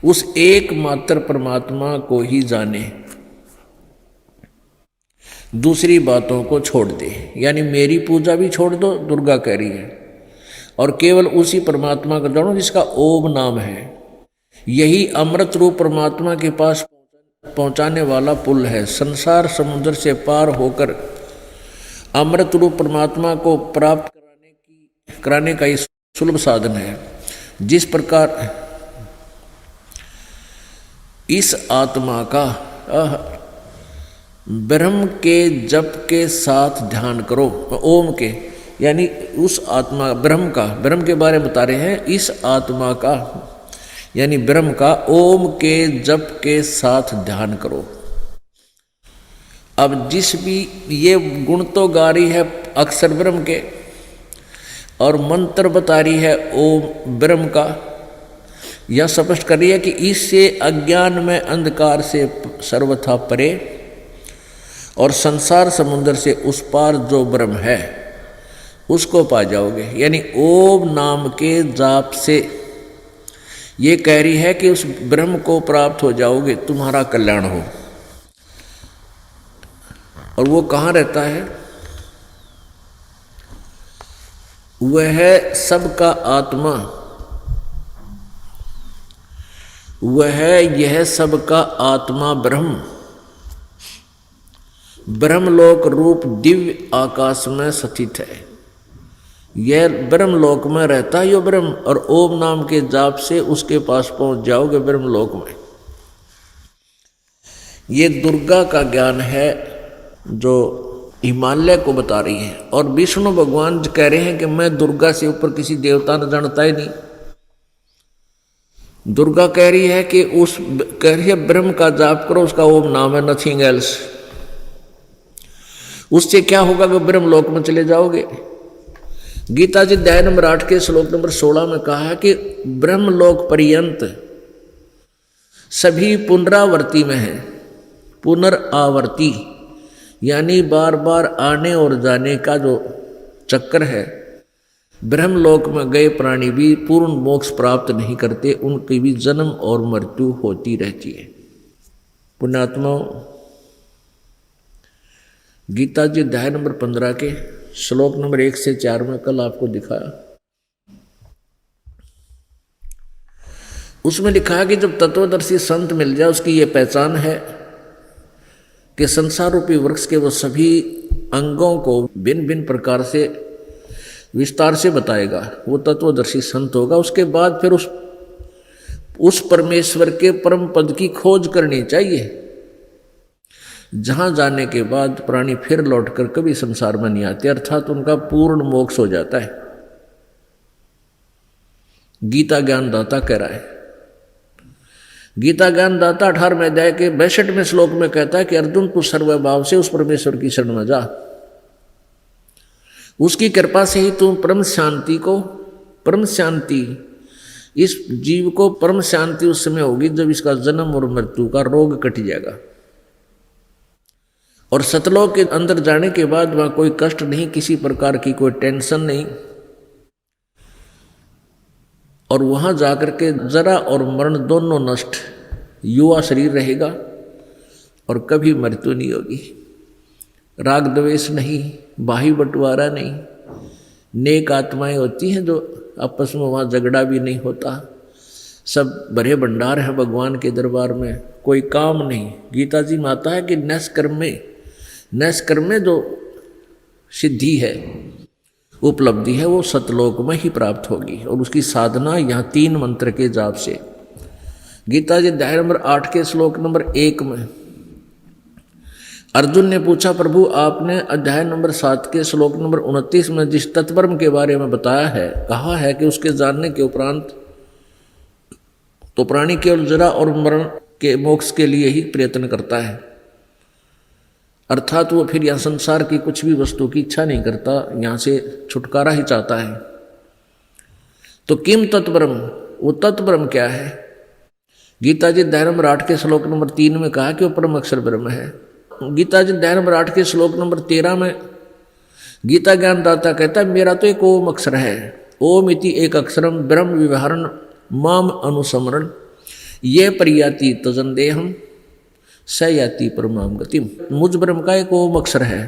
उस एकमात्र परमात्मा को ही जाने, दूसरी बातों को छोड़ दे, यानी मेरी पूजा भी छोड़ दो, दुर्गा कह रही है, और केवल उसी परमात्मा को जानो जिसका ओम नाम है। यही अमृत रूप परमात्मा के पास पहुंचाने वाला पुल है। संसार समुद्र से पार होकर अमृत रूप परमात्मा को प्राप्त कराने का ये सुलभ साधन है। जिस प्रकार इस आत्मा का ब्रह्म के जप के साथ ध्यान करो, ओम के, यानी उस आत्मा ब्रह्म का, ब्रह्म के बारे में बता रहे हैं, इस आत्मा का यानी ब्रह्म का ओम के जप के साथ ध्यान करो। अब जिस भी ये गुण तो गा रही है अक्षर ब्रह्म के और मंत्र बता रही है ओम ब्रह्म का, यह स्पष्ट कर रही है कि इससे अज्ञान में अंधकार से सर्वथा परे और संसार समुद्र से उस पार जो ब्रह्म है उसको पा जाओगे। यानी ओम नाम के जाप से ये कह रही है कि उस ब्रह्म को प्राप्त हो जाओगे, तुम्हारा कल्याण हो। और वो कहाँ रहता है? वह है सबका आत्मा, वह यह सबका आत्मा ब्रह्म ब्रह्मलोक रूप दिव्य आकाश में स्थित है। यह ब्रह्मलोक में रहता है यो ब्रह्म, और ओम नाम के जाप से उसके पास पहुंच जाओगे ब्रह्मलोक में। ये दुर्गा का ज्ञान है जो हिमालय को बता रही है, और विष्णु भगवान कह रहे हैं कि मैं दुर्गा से ऊपर किसी देवता ने जानता ही नहीं। दुर्गा कह रही है कि कह रही है ब्रह्म का जाप करो, उसका ओम नाम है, नथिंग एल्स। उससे क्या होगा कि ब्रह्मलोक में चले जाओगे। गीता जी अध्याय नंबर 8 के श्लोक नंबर 16 में कहा है कि ब्रह्मलोक पर्यंत सभी पुनरावर्ती में है। पुनरावर्ती यानी बार बार आने और जाने का जो चक्कर है। ब्रह्मलोक में गए प्राणी भी पूर्ण मोक्ष प्राप्त नहीं करते, उनकी भी जन्म और मृत्यु होती रहती है। पुण्यात्माओं, गीता जी अध्याय नंबर 15 के श्लोक नंबर 1 से 4 में कल आपको दिखाया, उसमें लिखा है कि जब तत्वदर्शी संत मिल जाए उसकी ये पहचान है कि संसार रूपी वृक्ष के वो सभी अंगों को भिन्न भिन्न प्रकार से विस्तार से बताएगा। वो तत्वदर्शी संत होगा। उसके बाद फिर उस परमेश्वर के परम पद की खोज करनी चाहिए, जहां जाने के बाद प्राणी फिर लौटकर कभी संसार में नहीं आते, अर्थात उनका पूर्ण मोक्ष हो जाता है। गीता ज्ञानदाता कह रहा है, गीता ज्ञानदाता 18वें अध्याय के 62वें श्लोक में कहता है कि अर्जुन तू सर्वभाव से उस परमेश्वर की शरण में जा, उसकी कृपा से ही तू परम शांति इस जीव को परम शांति उस समय होगी जब इसका जन्म और मृत्यु का रोग कट जाएगा, और सतलोक के अंदर जाने के बाद वहां कोई कष्ट नहीं, किसी प्रकार की कोई टेंशन नहीं, और वहां जाकर के जरा और मरण दोनों नष्ट, युवा शरीर रहेगा और कभी मृत्यु नहीं होगी, राग द्वेष नहीं, बाही बंटवारा नहीं, नेक आत्माएं होती हैं जो आपस में वहाँ झगड़ा भी नहीं होता, सब भरे भंडार है भगवान के दरबार में, कोई काम नहीं। गीता जी में आता है कि नैष्कर्म में जो सिद्धि है, उपलब्धि है, वो सतलोक में ही प्राप्त होगी, और उसकी साधना यहाँ 3 मंत्र के जाप से। गीता जी अध्याय नंबर 8 के श्लोक नंबर 1 में अर्जुन ने पूछा, प्रभु आपने अध्याय नंबर 7 के श्लोक नंबर 29 में जिस तत्परम के बारे में बताया है, कहा है कि उसके जानने के उपरांत तो प्राणी केवल जरा और मरण के मोक्ष के लिए ही प्रयत्न करता है, अर्थात वो फिर यहाँ संसार की कुछ भी वस्तु की इच्छा नहीं करता, यहाँ से छुटकारा ही चाहता है। तो किम तत्परम, वो तत्परम क्या है? गीता जी अध्याय नंबर 8 के श्लोक नंबर 3 में कहा कि वो परम अक्षर ब्रह्म है। गीता जी अध्याय नंबर 8 के श्लोक नंबर 13 में गीता ज्ञानदाता कहता है, मेरा तो एक ओम अक्षर है, ओम इति एक अक्षरम ब्रह्म विवहरण माम अनुसमरण ये परियाति तजंदेहम स याति परमाम गतिम। मुझ ब्रह्म का एक ओम अक्षर है,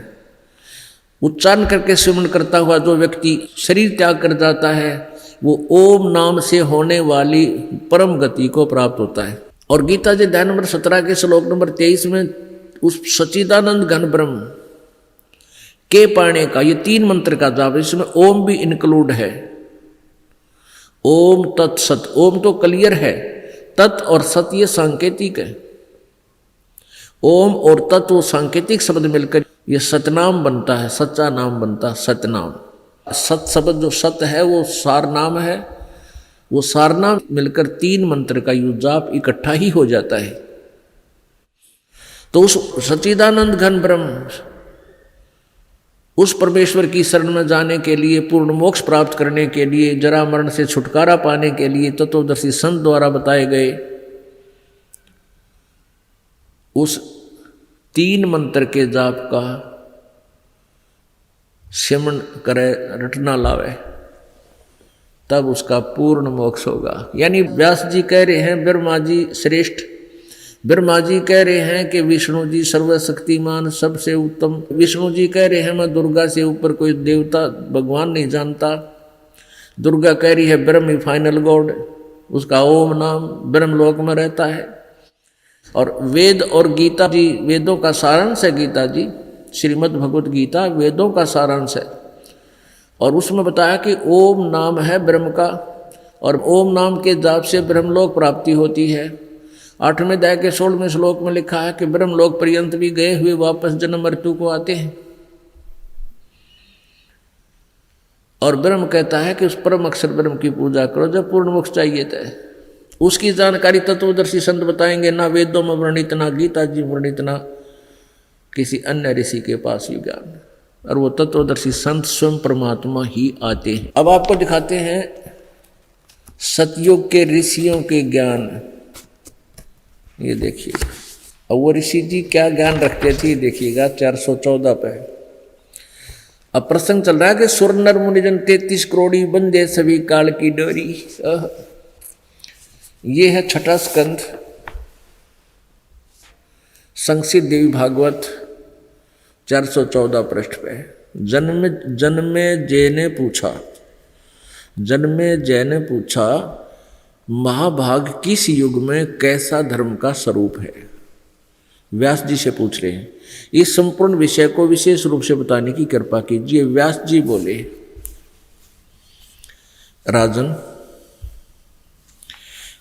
उच्चारण करके सिमरण करता हुआ जो व्यक्ति शरीर त्याग कर जाता है, वो ओम नाम से होने वाली परम गति को प्राप्त होता है। और गीता जी अध्याय नंबर 17 के श्लोक नंबर 23 में उस सच्चिदानंद घन ब्रह्म के पाने का ये 3 मंत्र का जाप, इसमें ओम भी इंक्लूड है। ओम तत्सत, ओम तो क्लियर है, तत् और सत ये सांकेतिक है। ओम और तत् वो सांकेतिक शब्द मिलकर ये सतनाम बनता है, सच्चा नाम बनता है सतनाम। सत शब्द जो सत है वो सार नाम है, वो सार नाम मिलकर 3 मंत्र का यू जाप इकट्ठा ही हो जाता है। तो उस सच्चिदानंद घन ब्रह्म, उस परमेश्वर की शरण में जाने के लिए, पूर्ण मोक्ष प्राप्त करने के लिए, जरा मरण से छुटकारा पाने के लिए तत्वदर्शी संत द्वारा बताए गए उस 3 मंत्र के जाप का सिमरण करे, रटना लावे, तब उसका पूर्ण मोक्ष होगा। यानी व्यास जी कह रहे हैं ब्रह्मा जी श्रेष्ठ, ब्रह्मा जी कह रहे हैं कि विष्णु जी सर्वशक्तिमान सबसे उत्तम, विष्णु जी कह रहे हैं मैं दुर्गा से ऊपर कोई देवता भगवान नहीं जानता, दुर्गा कह रही है ब्रह्म ही फाइनल गॉड, उसका ओम नाम ब्रह्मलोक में रहता है। और वेद और गीता जी वेदों का सारांश है, गीता जी श्रीमद् भगवत गीता वेदों का सारांश है, और उसमें बताया कि ओम नाम है ब्रह्म का, और ओम नाम के जाप से ब्रह्मलोक प्राप्ति होती है। 8वें अध्याय के 16वें श्लोक में लिखा है कि ब्रह्मलोक पर्यंत भी गए हुए वापस जन्म मृत्यु को आते हैं। और ब्रह्म कहता है कि उस परम अक्षर ब्रह्म की पूजा करो जब पूर्ण मोक्ष चाहिए था। उसकी जानकारी तत्वदर्शी संत बताएंगे, ना वेदों में वर्णित, ना गीता जी वर्णित, ना किसी अन्य ऋषि के पास ही ज्ञान, और वो तत्वदर्शी संत स्वयं परमात्मा ही आते हैं। अब आपको दिखाते हैं सतयुग के ऋषियों के ज्ञान। ये देखिए, अब वो ऋषि जी क्या ज्ञान रखते थे देखिएगा 414 पे। अब प्रसंग चल रहा है कि सुर नर मुनिजन 33 करोड़ी बंदे सभी काल की डोरी। ये है 6ठा स्कंध, संक्षिप्त देवी भागवत 414 पृष्ठ पे। जन्मे जय ने पूछा महाभाग किस युग में कैसा धर्म का स्वरूप है। व्यास जी से पूछ रहे हैं, इस संपूर्ण विषय को विशेष रूप से बताने की कृपा कीजिए। व्यास जी बोले, राजन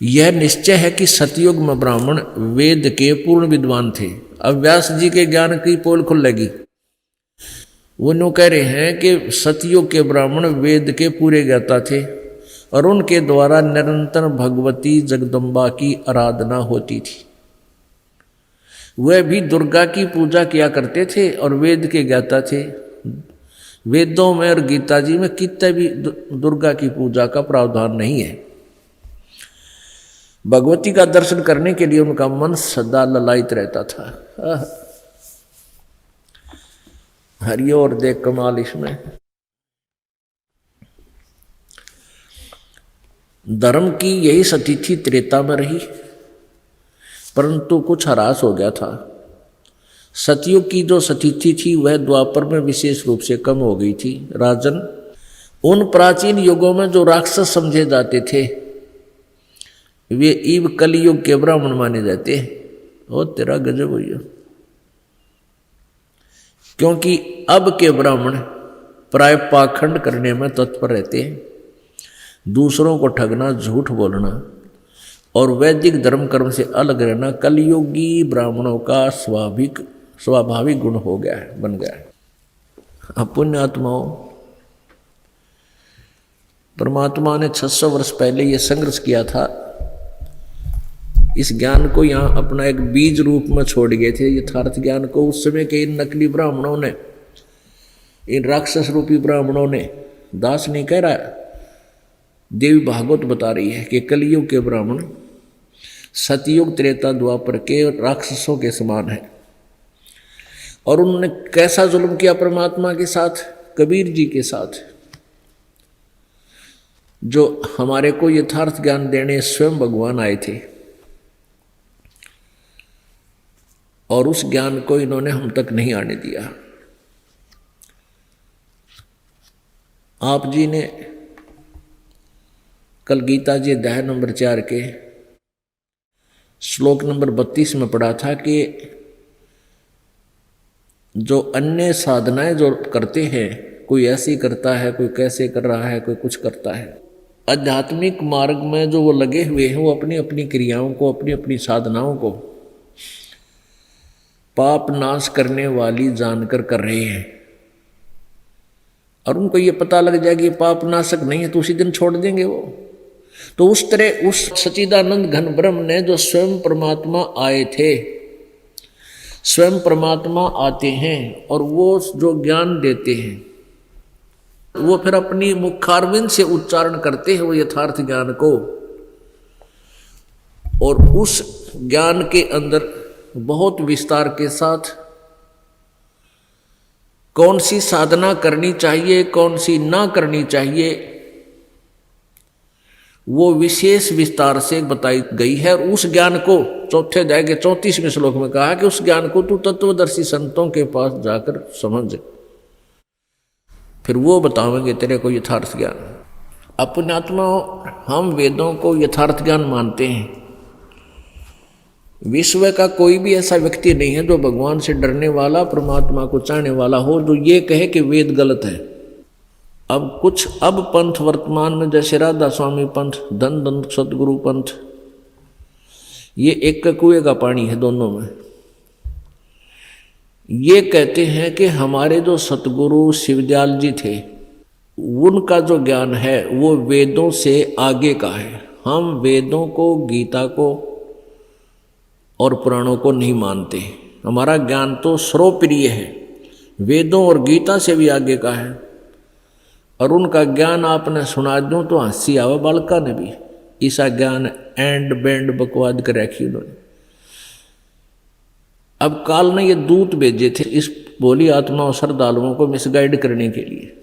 यह निश्चय है कि सतयुग में ब्राह्मण वेद के पूर्ण विद्वान थे। अब व्यास जी के ज्ञान की पोल खुलेगी। वो नो कह रहे हैं कि सतयुग के ब्राह्मण वेद के पूरे ज्ञाता थे और उनके द्वारा निरंतर भगवती जगदम्बा की आराधना होती थी। वह भी दुर्गा की पूजा किया करते थे और वेद के ज्ञाता थे। वेदों में और गीता जी में कितने भी दुर्गा की पूजा का प्रावधान नहीं है। भगवती का दर्शन करने के लिए उनका मन सदा ललायित रहता था। हरियो और देख कमाल इसमें। धर्म की यही सतिथि त्रेता में रही, परंतु कुछ ह्रास हो गया था। सतयुग की जो सतिथि थी वह द्वापर में विशेष रूप से कम हो गई थी। राजन, उन प्राचीन युगों में जो राक्षस समझे जाते थे वे इव कलयुग के ब्राह्मण माने जाते हैं। ओ तेरा गजब हुई। क्योंकि अब के ब्राह्मण प्राय पाखंड करने में तत्पर रहते हैं, दूसरों को ठगना, झूठ बोलना और वैदिक धर्म कर्म से अलग रहना कलयुगी ब्राह्मणों का स्वाभाविक गुण हो गया है, बन गया है। पुण्य आत्माओं, परमात्मा ने 600 वर्ष पहले यह संघर्ष किया था। इस ज्ञान को यहाँ अपना एक बीज रूप में छोड़ गए थे। यथार्थ ज्ञान को उस समय के इन नकली ब्राह्मणों ने, इन राक्षस रूपी ब्राह्मणों ने, दास नहीं कह रहा, देवी भागवत बता रही है कि कलयुग के ब्राह्मण सतयुग त्रेता द्वापर के राक्षसों के समान है। और उन्होंने कैसा जुल्म किया परमात्मा के साथ, कबीर जी के साथ, जो हमारे को यथार्थ ज्ञान देने स्वयं भगवान आए थे। और उस ज्ञान को इन्होंने हम तक नहीं आने दिया। आप जी ने कल गीता जी अध्याय नंबर 4 के श्लोक नंबर 32 में पढ़ा था कि जो अन्य साधनाएं जो करते हैं, कोई ऐसी करता है, कोई कैसे कर रहा है, कोई कुछ करता है। आध्यात्मिक मार्ग में जो वो लगे हुए हैं वो अपनी अपनी क्रियाओं को, अपनी अपनी साधनाओं को पाप नाश करने वाली जानकर कर रहे हैं। और उनको ये पता लग जाए कि पाप नाशक नहीं है तो उसी दिन छोड़ देंगे वो। तो उस तरह उस सच्चिदानंद घन ब्रह्म ने, जो स्वयं परमात्मा आए थे, स्वयं परमात्मा आते हैं और वो जो ज्ञान देते हैं वो फिर अपनी मुखारविंद से उच्चारण करते हैं वो यथार्थ ज्ञान को। और उस ज्ञान के अंदर बहुत विस्तार के साथ कौन सी साधना करनी चाहिए, कौन सी ना करनी चाहिए, वो विशेष विस्तार से बताई गई है। और उस ज्ञान को चौथे अध्याय के 34वें श्लोक में कहा कि उस ज्ञान को तू तत्वदर्शी संतों के पास जाकर समझ, फिर वो बतावेंगे तेरे को यथार्थ ज्ञान। अपने आत्मा, हम वेदों को यथार्थ ज्ञान मानते हैं। विश्व का कोई भी ऐसा व्यक्ति नहीं है जो भगवान से डरने वाला, परमात्मा को चाहने वाला हो, जो ये कहे कि वेद गलत है। अब पंथ वर्तमान में जैसे राधा स्वामी पंथ, धन धन सतगुरु पंथ, ये एक कुएं का पानी है दोनों में। ये कहते हैं कि हमारे जो सतगुरु शिवदयाल जी थे उनका जो ज्ञान है वो वेदों से आगे का है। हम वेदों को, गीता को और पुराणों को नहीं मानते। हमारा ज्ञान तो सर्वप्रिय है, वेदों और गीता से भी आगे का है। और उनका ज्ञान आपने सुना दूं तो हंसी आवे बालका ने भी। ऐसा ज्ञान एंड बैंड बकवाद कर रखी उन्होंने। अब काल ने ये दूत भेजे थे इस भोली आत्मा और श्रद्धालुओं को मिसगाइड करने के लिए।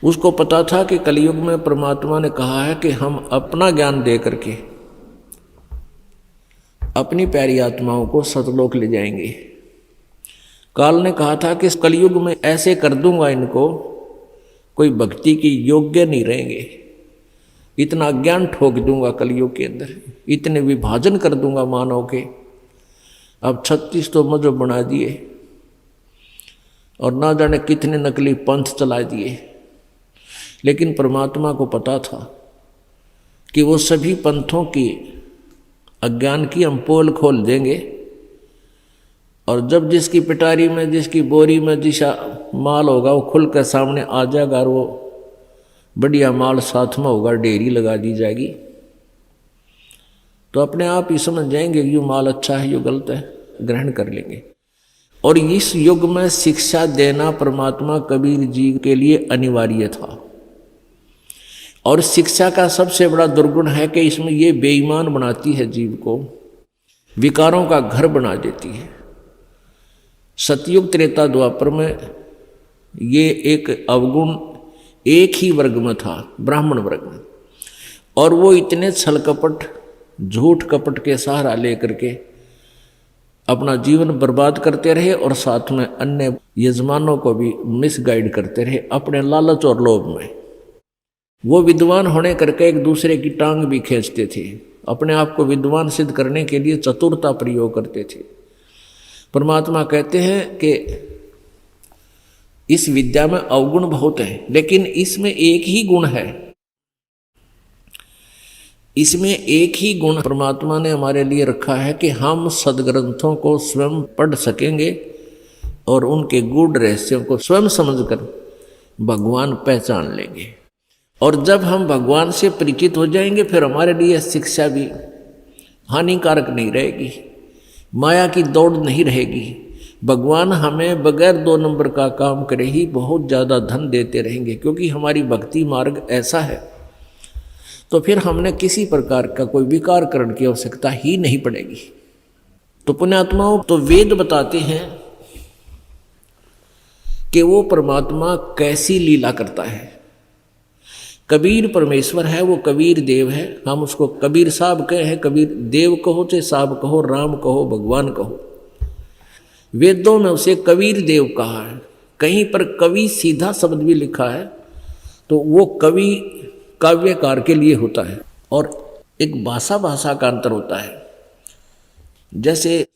उसको पता था कि कलयुग में परमात्मा ने कहा है कि हम अपना ज्ञान दे करके अपनी प्यारी आत्माओं को सतलोक ले जाएंगे। काल ने कहा था कि कलयुग में ऐसे कर दूंगा इनको, कोई भक्ति की योग्य नहीं रहेंगे। इतना ज्ञान ठोक दूंगा कलयुग के अंदर, इतने विभाजन कर दूंगा मानव के। अब 36 तो मजहब बना दिए और ना जाने कितने नकली पंथ चला दिए। लेकिन परमात्मा को पता था कि वो सभी पंथों की अज्ञान की हम पोल खोल देंगे, और जब जिसकी पिटारी में, जिसकी बोरी में जिसा माल होगा वो खुल कर सामने आ जाएगा, और वो बढ़िया माल साथ में होगा, डेयरी लगा दी जाएगी, तो अपने आप ही समझ जाएंगे कि ये माल अच्छा है, ये गलत है, ग्रहण कर लेंगे। और इस युग में शिक्षा देना परमात्मा कबीर जी के लिए अनिवार्य था। और शिक्षा का सबसे बड़ा दुर्गुण है कि इसमें ये बेईमान बनाती है जीव को, विकारों का घर बना देती है। सतयुग त्रेता द्वापर में ये एक अवगुण एक ही वर्ग में था, ब्राह्मण वर्ग में, और वो इतने छल कपट, झूठ कपट के सहारा लेकर के अपना जीवन बर्बाद करते रहे, और साथ में अन्य यजमानों को भी मिसगाइड करते रहे अपने लालच और लोभ में। वो विद्वान होने करके एक दूसरे की टांग भी खींचते थे, अपने आप को विद्वान सिद्ध करने के लिए चतुरता प्रयोग करते थे। परमात्मा कहते हैं कि इस विद्या में अवगुण बहुत है, लेकिन इसमें एक ही गुण है, इसमें एक ही गुण परमात्मा ने हमारे लिए रखा है कि हम सदग्रंथों को स्वयं पढ़ सकेंगे और उनके गूढ़ रहस्यों को स्वयं समझकर भगवान पहचान लेंगे। और जब हम भगवान से परिचित हो जाएंगे, फिर हमारे लिए शिक्षा भी हानिकारक नहीं रहेगी, माया की दौड़ नहीं रहेगी। भगवान हमें बगैर 2 नंबर का काम करे ही बहुत ज़्यादा धन देते रहेंगे, क्योंकि हमारी भक्ति मार्ग ऐसा है। तो फिर हमने किसी प्रकार का कोई विकार करने की आवश्यकता ही नहीं पड़ेगी। तो पुण्यात्माओं, तो वेद बताते हैं कि वो परमात्मा कैसी लीला करता है। कबीर परमेश्वर है, वो कबीर देव है, हम उसको कबीर साहब कहे हैं। कबीर देव कहो चाहे साहब कहो, राम कहो, भगवान कहो, वेदों में उसे कबीर देव कहा है। कहीं पर कवि सीधा शब्द भी लिखा है, तो वो कवि काव्यकार के लिए होता है, और एक भाषा का अंतर होता है। जैसे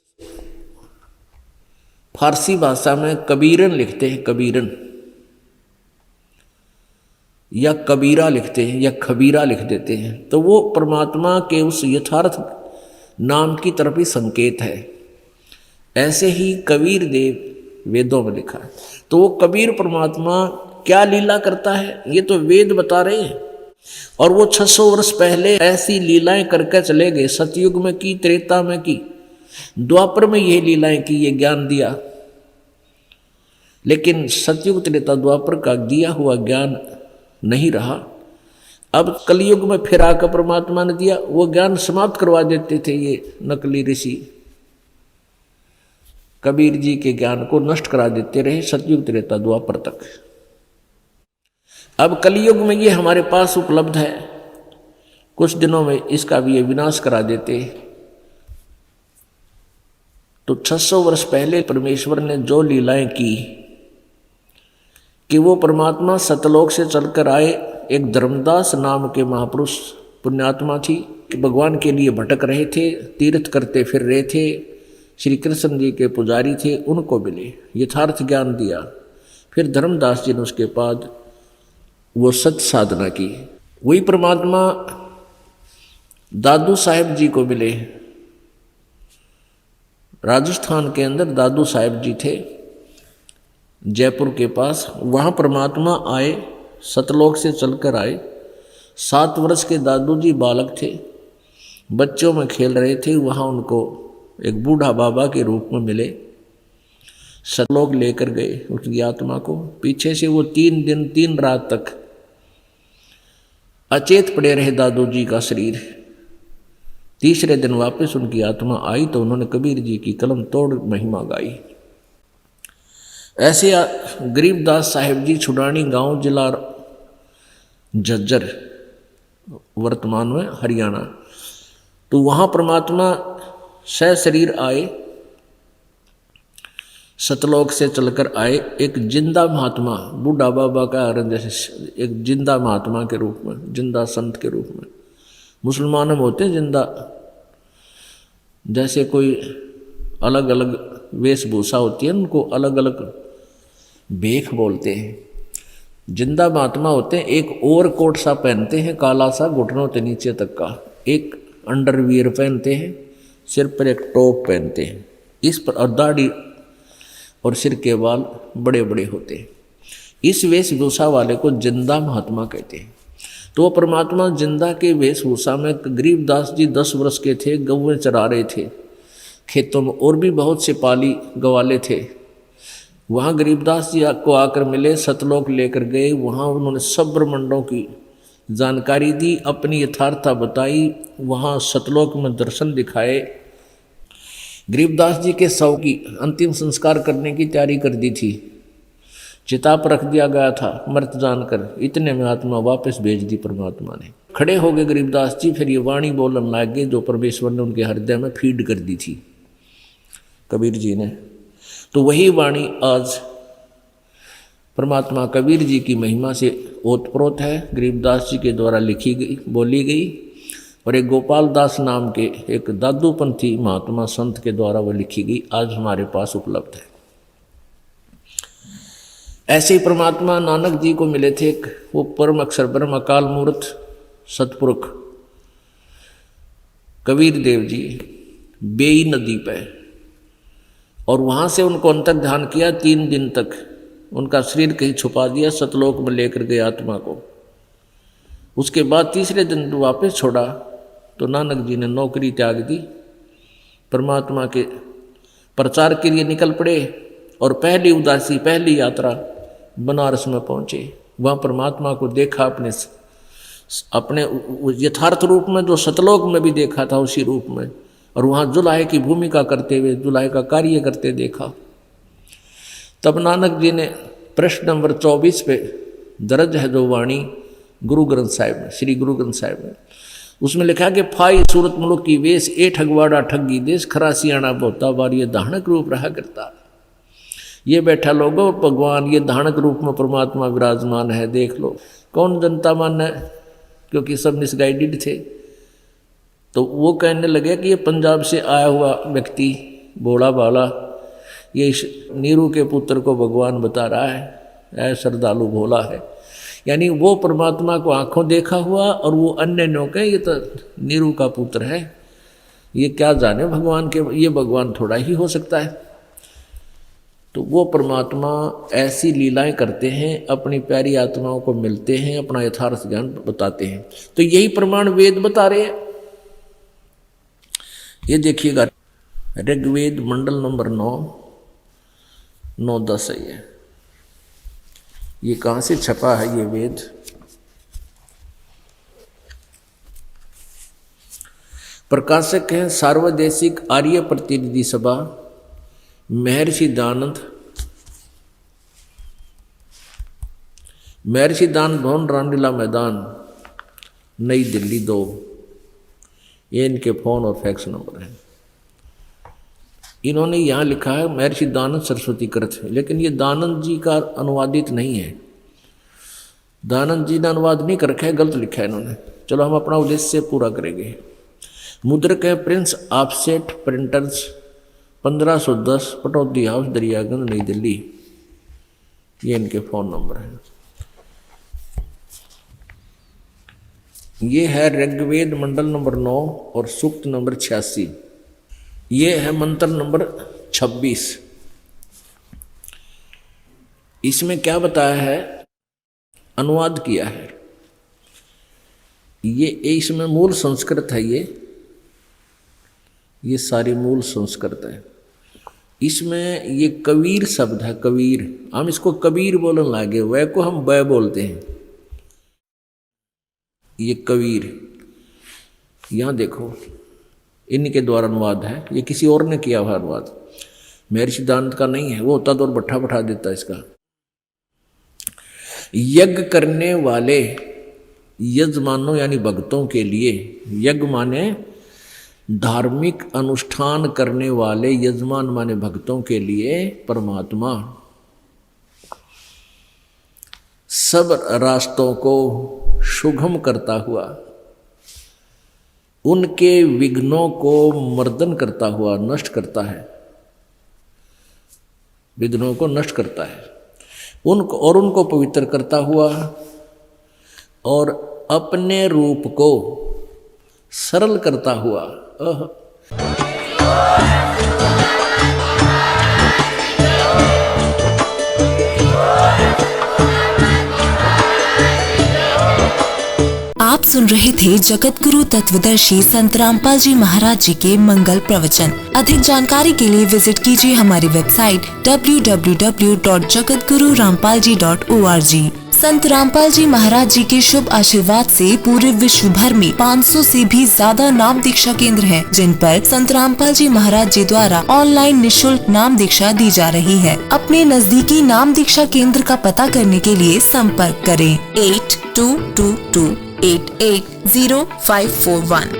फारसी भाषा में कबीरन लिखते हैं, कबीरन, या कबीरा लिखते हैं, या खबीरा लिख देते हैं, तो वो परमात्मा के उस यथार्थ नाम की तरफ ही संकेत है। ऐसे ही कबीर देव वेदों में लिखा है। तो वो कबीर परमात्मा क्या लीला करता है, ये तो वेद बता रहे हैं। और वो 600 वर्ष पहले ऐसी लीलाएं करके चले गए। सतयुग में की, त्रेता में की, द्वापर में ये लीलाएं की, ये ज्ञान दिया। लेकिन सतयुग त्रेता द्वापर का दिया हुआ ज्ञान नहीं रहा। अब कलयुग में फिर आकर परमात्मा ने दिया, वो ज्ञान समाप्त करवा देते थे ये नकली ऋषि। कबीर जी के ज्ञान को नष्ट करा देते रहे सतयुग त्रेता द्वापर तक। अब कलयुग में ये हमारे पास उपलब्ध है, कुछ दिनों में इसका भी ये विनाश करा देते। तो 600 वर्ष पहले परमेश्वर ने जो लीलाएं की कि वो परमात्मा सतलोक से चलकर आए। एक धर्मदास नाम के महापुरुष पुण्यात्मा थी, कि भगवान के लिए भटक रहे थे, तीर्थ करते फिर रहे थे, श्री कृष्ण जी के पुजारी थे, उनको मिले, यथार्थ ज्ञान दिया। फिर धर्मदास जी ने उसके बाद वो सत साधना की। वही परमात्मा दादू साहेब जी को मिले। राजस्थान के अंदर दादू साहेब जी थे, जयपुर के पास। वहाँ परमात्मा आए, सतलोक से चलकर आए। 7 वर्ष के दादू जी बालक थे, बच्चों में खेल रहे थे। वहाँ उनको एक बूढ़ा बाबा के रूप में मिले, सतलोक लेकर गए उसकी आत्मा को। पीछे से वो 3 दिन 3 रात तक अचेत पड़े रहे दादू जी का शरीर। तीसरे दिन वापस उनकी आत्मा आई तो उन्होंने कबीर जी की कलम तोड़ महिमा गाई। ऐसे गरीबदास साहिब जी छुड़ानी गांव, जिला झज्जर, वर्तमान में हरियाणा। तो वहाँ परमात्मा सह शरीर आए, सतलोक से चलकर आए। एक जिंदा महात्मा, बूढ़ा बाबा का जैसे एक जिंदा महात्मा के रूप में, जिंदा संत के रूप में। मुसलमानों में होते हैं जिंदा, जैसे कोई अलग अलग वेशभूषा होती है, उनको अलग अलग भेख बोलते हैं। जिंदा महात्मा होते हैं, एक ओवर कोट सा पहनते हैं काला सा घुटनों के नीचे तक का, एक अंडरवियर पहनते हैं, सिर पर एक टोप पहनते हैं, इस पर और दाढ़ी और सिर के बाल बड़े बड़े होते हैं। इस वेशभूषा वाले को जिंदा महात्मा कहते हैं। तो वो परमात्मा जिंदा के वेशभूषा में, गरीबदास जी 10 वर्ष के थे, गौवें चरा रहे थे खेतों में, और भी बहुत से पाली गवाले थे। वहाँ गरीबदास जी को आकर मिले, सतलोक लेकर गए, वहाँ उन्होंने सब ब्रह्मंडों की जानकारी दी, अपनी यथार्थता बताई, वहाँ सतलोक में दर्शन दिखाए। गरीबदास जी के शव की अंतिम संस्कार करने की तैयारी कर दी थी, चिता पर रख दिया गया था मृत जानकर, इतने में आत्मा वापस भेज दी परमात्मा ने। खड़े हो गए गरीबदास जी, फिर ये वाणी बोलने लग गए जो परमेश्वर ने उनके हृदय में फीड कर दी थी कबीर जी ने। तो वही वाणी आज परमात्मा कबीर जी की महिमा से ओतप्रोत है, गरीबदास जी के द्वारा लिखी गई, बोली गई, और एक गोपाल दास नाम के एक दादूपंथी महात्मा संत के द्वारा वो लिखी गई, आज हमारे पास उपलब्ध है। ऐसे ही परमात्मा नानक जी को मिले थे, वो परम अक्षर ब्रह्म अकाल मूर्त सतपुरुष कबीर देव जी बेई नदी पे, और वहाँ से उनको अंतर ध्यान किया 3 दिन तक, उनका शरीर कहीं छुपा दिया, सतलोक में लेकर गए आत्मा को। उसके बाद तीसरे दिन वापस छोड़ा तो नानक जी ने नौकरी त्याग दी, परमात्मा के प्रचार के लिए निकल पड़े, और पहली उदासी, पहली यात्रा बनारस में पहुँचे। वहाँ परमात्मा को देखा अपने यथार्थ रूप में, जो सतलोक में भी देखा था उसी रूप में, और वहाँ जुलाहे की भूमिका करते हुए, जुलाहे का कार्य करते देखा। तब नानक जी ने प्रश्न नंबर 24 पे दर्ज है जो वाणी गुरु ग्रंथ साहिब में, श्री गुरु ग्रंथ साहिब में, उसमें लिखा कि फाई सूरत मुल्क की वेश ए ठगवाड़ा ठगी देश, खरासियाना बोता बार ये धानक रूप रहा करता। ये बैठा लोगों भगवान ये धानक रूप में परमात्मा विराजमान है, देख लो। कौन जनता मान है, क्योंकि सब मिसगाइडेड थे। तो वो कहने लगे कि ये पंजाब से आया हुआ व्यक्ति भोला भाला, ये नीरू के पुत्र को भगवान बता रहा है, श्रद्धालु भोला है। यानी वो परमात्मा को आंखों देखा हुआ, और वो अन्य नो के ये तो नीरू का पुत्र है, ये क्या जाने भगवान के, ये भगवान थोड़ा ही हो सकता है। तो वो परमात्मा ऐसी लीलाएं करते हैं, अपनी प्यारी आत्माओं को मिलते हैं, अपना यथार्थ ज्ञान बताते हैं। तो यही प्रमाण वेद बता रहे हैं। ये देखिएगा ऋग्वेद मंडल नंबर 9-10 है ये कहाँ से छपा है ये वेद? प्रकाशक हैं सार्वदेशिक आर्य प्रतिनिधि सभा, महर्षि दानंद, महर्षि दान भवन, रामलीला मैदान, नई दिल्ली 2। ये इनके फ़ोन और फैक्स नंबर हैं। इन्होंने यहाँ लिखा है महर्षि दानंद सरस्वती कृत, लेकिन ये दानंद जी का अनुवादित नहीं है। दानंद जी ने अनुवाद नहीं कर रखा है, गलत लिखा है इन्होंने। चलो हम अपना उद्देश्य पूरा करेंगे। मुद्रक है Prince offset printers, 1510 Pataudi house, Daryaganj, नई दिल्ली। ये इनके फ़ोन नंबर हैं। ये है ऋग्वेद मंडल नंबर 9 और सूक्त नंबर 86। ये है मंत्र नंबर 26। इसमें क्या बताया है, अनुवाद किया है। ये इसमें मूल संस्कृत है, ये सारी मूल संस्कृत है। इसमें ये कबीर शब्द है, कबीर, हम इसको कबीर बोलने लगे, वह को हम वह बोलते हैं। ये कबीर, यहाँ देखो इनके द्वारा अनुवाद है, ये किसी और ने किया हुआ अनुवाद, महर्षि दानंद का नहीं है। वो होता तो और भट्ठा बैठा देता इसका। यज्ञ करने वाले यजमानों यानी भक्तों के लिए, यज्ञ माने धार्मिक अनुष्ठान करने वाले, यजमान माने भक्तों के लिए परमात्मा सब रास्तों को सुगम करता हुआ, उनके विघ्नों को मर्दन करता हुआ नष्ट करता है, विघ्नों को नष्ट करता है। उनको पवित्र करता हुआ और अपने रूप को सरल करता हुआ। आप सुन रहे थे जगत गुरु तत्वदर्शी संत रामपाल जी महाराज जी के मंगल प्रवचन। अधिक जानकारी के लिए विजिट कीजिए हमारी वेबसाइट www.jagatgururampalji.org। संत रामपाल जी महाराज जी के शुभ आशीर्वाद से पूरे विश्व भर में 500 से भी ज्यादा नाम दीक्षा केंद्र हैं, जिन पर संत रामपाल जी महाराज जी द्वारा ऑनलाइन निशुल्क नाम दीक्षा दी जा रही है। अपने नजदीकी नाम दीक्षा केंद्र का पता करने के लिए संपर्क करें 8222880541।